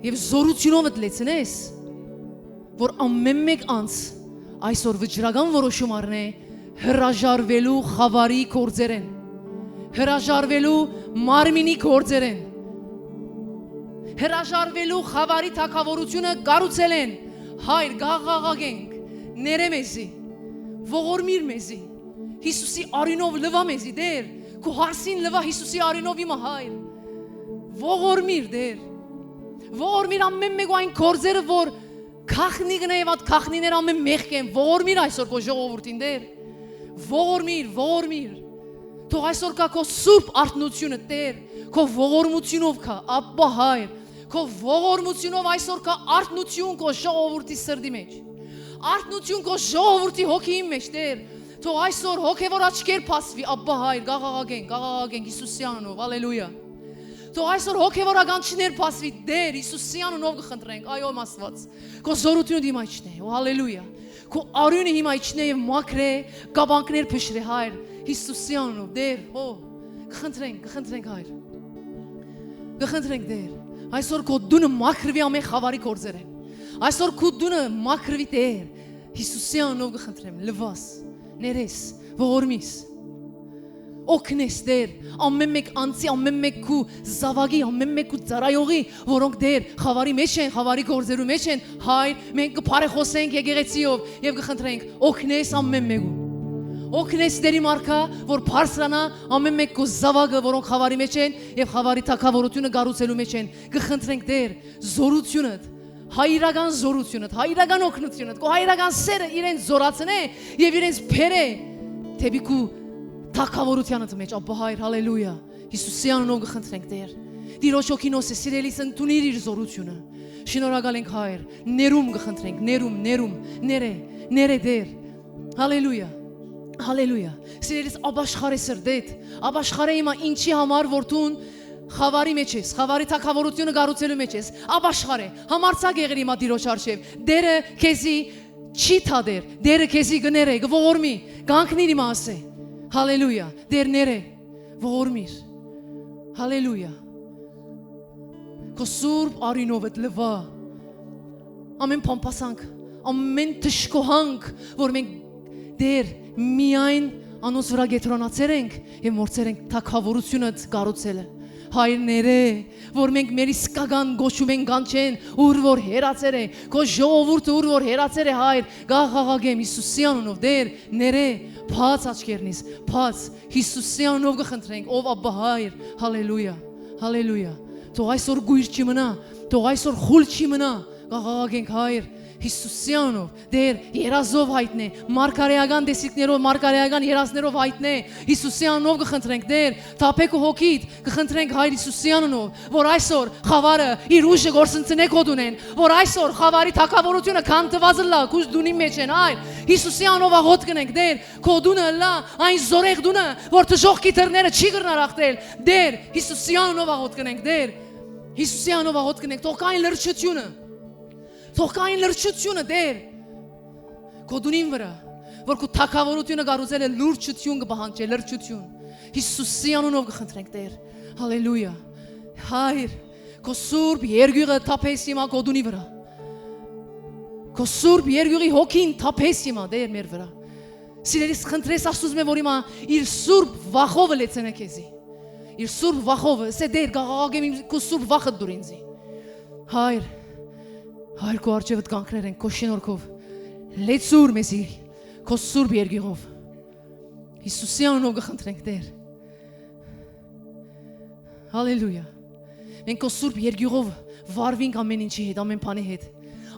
Եվ զորությունով դլեցնես, որ ամեն մեկ անց այսօր վճռական որոշում առնե հրաժարվելու խավարի գործերեն, հրաժարվելու մարմինի գործերեն, հրաժարվելու խավարի թակավորությունը կառուցել են, Հայր գաղաղագենք, ները մեզի, ողորմիր մեզի, Հիսուսի արինով լվա մեզի Տեր, քո հարսին լվա Հիսուսի արինով իմա Հայր, ողորմիր Տեր, ողորմիր ամեն մեկ այն գործերը, որ Քախնիգն է եւ այդ քախնիներ ամեն մեղք են, ողորմիր այսօր քո ժողովրդին Տեր, ողորմիր, թող այսօր կա քո սուրբ արթնությունը Տեր, քո ողորմությունով կա, Աբբա Հայր, քո ողորմությունով այսօր կա արթնություն քո ժողովրդի սրտի մեջ, արթնություն քո ժողովրդի հոգիի մեջ Տեր, թող այսօր հոգևոր աչքեր փասվի, Աբբա Հայր, գաղաղագենք Հիսուսի անունով, հալելույա։ Թող այսօր հոգևորական չներ փասվի Տեր Հիսուսի անունով գխնդրենք, այո Աստված, քո զորությունը հիմա իջնե, հալելույա։ Քո արյունը հիմա իջնե եւ մաքրե, կաբանքներ փշրե Հայր, Հիսուսի անունով Տեր, գխնդրենք Հայր։ Գխնդրենք Տեր, այսօր քո դունը մաքրվի ամեն խավարի գործերեն։ Այսօր քո դունը մաքրվի Տեր, Հիսուսի անունով գխնդրեմ, լվաս, ներես, ողորմիս։ Օգնես Տեր, ամեն մեկ անձի, ամեն մեկ քու զավակի, ամեն մեկ քու ծառայողի, որոնք Տեր խավարի մեջ են, խավարի գործերու մեջ են, Հայր, մենք կփարեխոսենք եկեղեցիով եւ կխնդրենք, օգնես ամեն մեկու։ Օգնես Տերի մարքա, որ բարձրանա ամեն մեկ քու զավակը, որոնք խավարի մեջ են եւ խավարի թակավորությունը գառուցելու մեջ են, կխնդրենք Տեր, զորությունդ, հայրական զորությունդ, հայրական օգնությունդ, քո հայրական սերը իրեն զորացնե եւ իրենց բերե թեպի քու թակավորությանդ մեջ, Աբբա Հայր, հալելույա, Հիսուսի անունով գխնդրենք Տեր, Տիրոջ օգինոս է սիրելիս ընդունիր իր զորությունը, շնորհակալ ենք Հայր, ներում գխնդրենք, ները Տեր, հալելույա, հալելույա, սիրելիս աբաշխարե սրդեդ, աբաշխարե հիմա ինչի համար որ դուն խավարի մեջ ես, խավարի թակավորությունը գառուցելու մեջ ես, աբաշխարե, համարձակ եղիր հիմա Տիրոջ առջև, Տերը քեզի չի թադեր, Տերը քեզի գները, գողորմի, կանգնիր հիմա ասե, հալելույա, Տերները, ողորմիր, հալելույա, քո սուրբ արինով էդ լվա, ամեն փամփասանք, ամեն թշկոհանք, որ մենք Տեր միայն անոնց վրա գետրոնացեր ենք եւ մորցեր ենք թակավորությունը կառուցելը, Հայրները, որ մենք մեր իսկական գոչում ենք կանչեն, ուր որ հերացեր է, քո ժողովուրդը ուր որ հերացեր է Հայր, գաղաղագեմ Հիսուսի անունով Տեր, ները Փած աչքերնից, փած Հիսուսի անունով կխնդրենք, ով Աբբա Հայր, հալելույա, հալելույա։ Թող այսօր գույր չի մնա, թող այսօր խուլ չի մնա, գաղաղագենք Հայր, Հիսուսի անունով դեր երազով հայտնե, մարգարեական դեսիկներով, մարգարեական երազներով հայտնե, Հիսուսի անունով կխնդրենք դեր, թափեք ու հոգիդ, կխնդրենք Հայր Հիսուսի անունով, որ այսօր խավարը իր ուժը գործընծնե կոդունեն, որ այսօր խավարի թակավորությունը քանթված լա, քուզ դունի մեջ են, Հայր Հիսուսի անունով աղոտ կնենք դեր, քոդունը լա, այն զորեղ դունը, որ թժողքի դռները չի կրնար ախտել, դեր Հիսուսի անունով աղոտ կնենք դեր, Հիսուսի անունով աղոտ կնենք, թող կային լրջությունը Թող կային լրջությունը դեր Քոդունին վրա որ քո թակավորությունը գառուցել է լրջություն կբահանջի լրջություն Հիսուսի անունով կխնդրենք դեր հալելույա Հայր քո սուրբ երգյուղը թափես հիմա քոդունի վրա Քո սուրբ երգյուղի հոգին թափես հիմա դեր մեր վրա Սիրելիս խնդրես Աստծո մեր որ հիմա իր սուրբ վախովը լեցնե քեզի Իր սուրբ վախովը սե դեր գաղաղեմ քո սուրբ վախը դուր ինձի Հայր Հայր քո արջևդ կանգնել ենք քո շնորհքով լեցուր մեզի քո սուրբ երգյուղով Հիսուսի անունով կխնդրենք Տեր Հալելույա Մենք քո սուրբ երգյուղով վարվինք ամեն ինչի հետ ամեն բանի հետ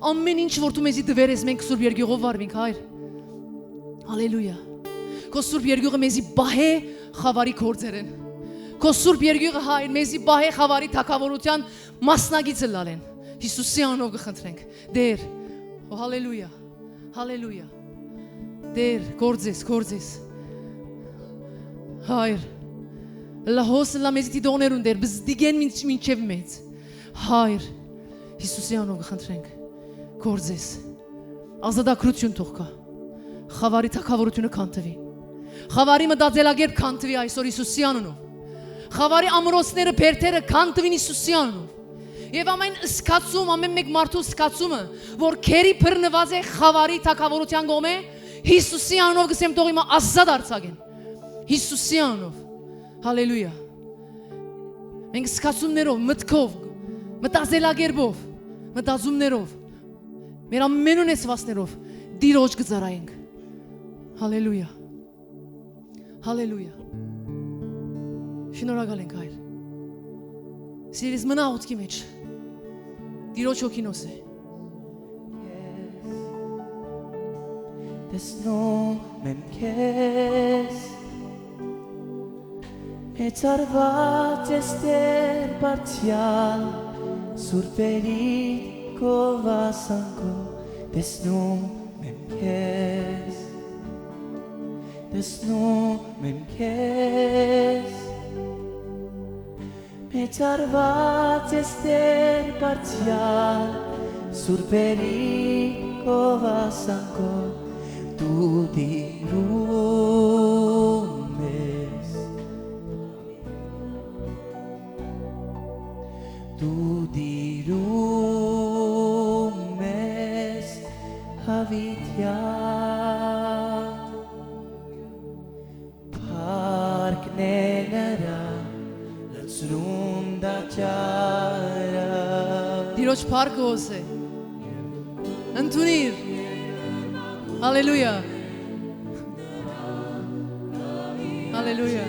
ամեն ինչ որ դու մեզի դվեր ես մենք սուրբ երգյուղով վարվինք Հայր Հալելույա Քո սուրբ երգյուղը մեզի բահե խավարի գործերեն Քո սուրբ երգյուղը Հայր մեզի բահե խավարի թակավորության մասնագիծը լալեն Հիսուսի անունով կխնդրենք դեր հալելույա հալելույա դեր գործես Հայր լահոս լա մեզի դիդոներուն դեր բզդիգեն մինչև մեծ Հայր Հիսուսի անունով կխնդրենք գործես ազատագրություն թող կա խավարի թակավորությունը քանթվի խավարի մտածելակերպ քանթվի այսօր Հիսուսի անունով խավարի ամրոցները բերթերը քանթվին Հիսուսի անունով Եվ ամեն սկացում, ամեն մեկ մարդու սկացումը, որ քերի բռնված է խավարի թակավորության գոմե, Հիսուսի անունով գսեմ թող հիմա ազատ արձակեն։ Հիսուսի անունով։ Հալելույա։ Մենք սկացումներով, մտքով, մտածելակերպով, մտածումներով, մեր ամեն ունեցվածներով Տիրոջ կծառայենք։ Հալելույա։ Հալելույա։ Շնորհակալ ենք Հայր։ Սիրիս մնա ոտքի մեջ Տիրոջ հոգինոս է Տեսնում եմ քեզ Մեծարված ես Տեր բարձյալ Սուրբերի գովասանքով Տեսնում եմ քեզ Տեսնում եմ քեզ Մեծարված ես Տեր բարձյալ Սուրբերի գովասանքով Դու դիրում ես Դու դիրում ես հավիտյան Փառքն է նրա լցրում դաճարը Տիրոջ փառքը ոսե Ընդունիր Հալելույա Հալելույա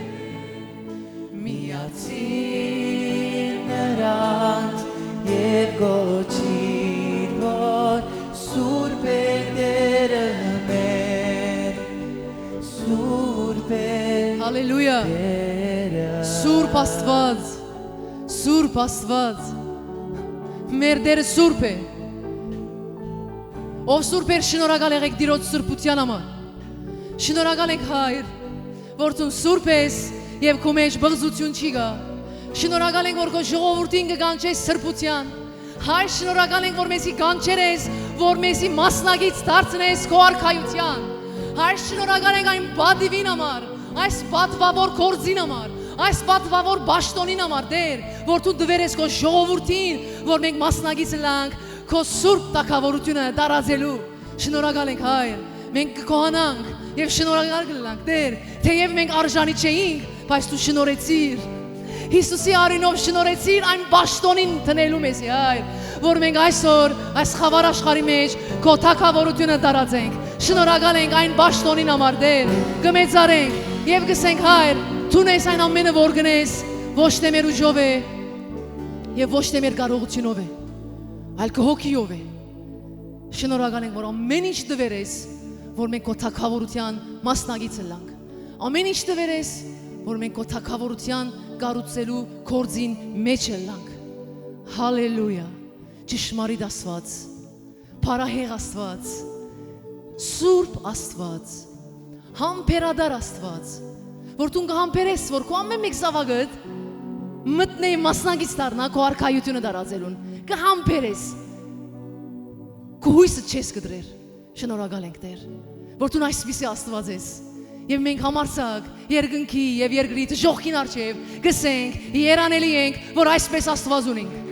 Միացիր նրանց և գոչիր որ սուրբ է Տերը մեր Սուրբ է Հալելույա Տերը Սուրբ Աստված Մեր Տերը սուրբ է Ով սուրբ էր շնորհակալ եղեք Տիրոջ սուրբության համար Շնորհակալ ենք Հայր որ դու սուրբ ես եւ քո մեջ բղզություն չի գա Շնորհակալ ենք որ քո ժողովրդին կգանչես սրբության Հայր շնորհակալ ենք որ մեզի կանչերես որ մեզի մասնագից դարձնես քո արքայության Հայր շնորհակալ ենք այն բադիվին համար այս պատվավոր կորձին համար այս պատվավոր ճշտոնին համար Տեր որ դու դվեր ես քո ժողովրդին որ մենք մասնագից լանք Քո սուրբ տակավորությունը տարածելու շնորհակալ ենք Հայր մենք կկոհանանք եւ շնորհակալ կլինենք Տեր թեև մենք արժանի չէինք բայց դու շնորհեցիր Հիսուսի արինով շնորհեցիր այն ճշտոնին տնելու մեզ Հայր որ մենք այսօր այս խավար աշխարհի մեջ քո տակավորությունը տարածենք շնորհակալ ենք այն ճշտոնին համար Տեր կմեծարենք եւ գսենք Հայր դու ես այն ամենը որ գնես ոչ թե մեր ուժով է եւ ոչ թե մեր կարողությունով է այլ քո հոգիով է Շնորհակալ ենք, որ ամեն ինչ դվեր ես, որ մենք քո թագավորության մասնագիծ ենք։ Ամեն ինչ դվեր ես, որ մենք քո թագավորության կառուցելու կորձին մեջ ենք։ Հալելույա։ Ճշմարիտ Աստված, փառահեղ Աստված, Սուրբ Աստված, համբերադար Աստված, որ դու կհամբերես, որ քո ամեն մեկ զավակդ մտնե մասնագիծ դառնա քո արքայությունը դարածելուն, կհամբերես, քո հույսը չես կդրեր։ Շնորհակալ ենք Տեր, որ դու այսպիսի Աստված ես, եւ մենք համարցակ երկնքի եւ երկրի ժողքին արչեւ գսենք, երանելի ենք, որ այսպես Աստված ունենք։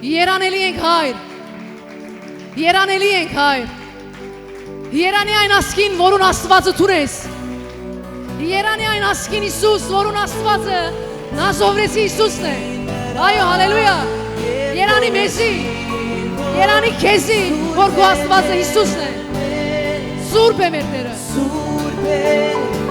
Երանելի ենք Հայր, երանելի ենք Հայր, երանի այն ասկին, որուն Աստվածը թունես, երանի այն ասկին Հիսուս, որուն Աստվածը Նազովրեցի Հիսուսն է, այո, հալելույա, երանի մեզի, երանի քեզի, որ քո Աստվածը Հիսուսն է, Սուրբ է մեր Տերը, Սուրբ է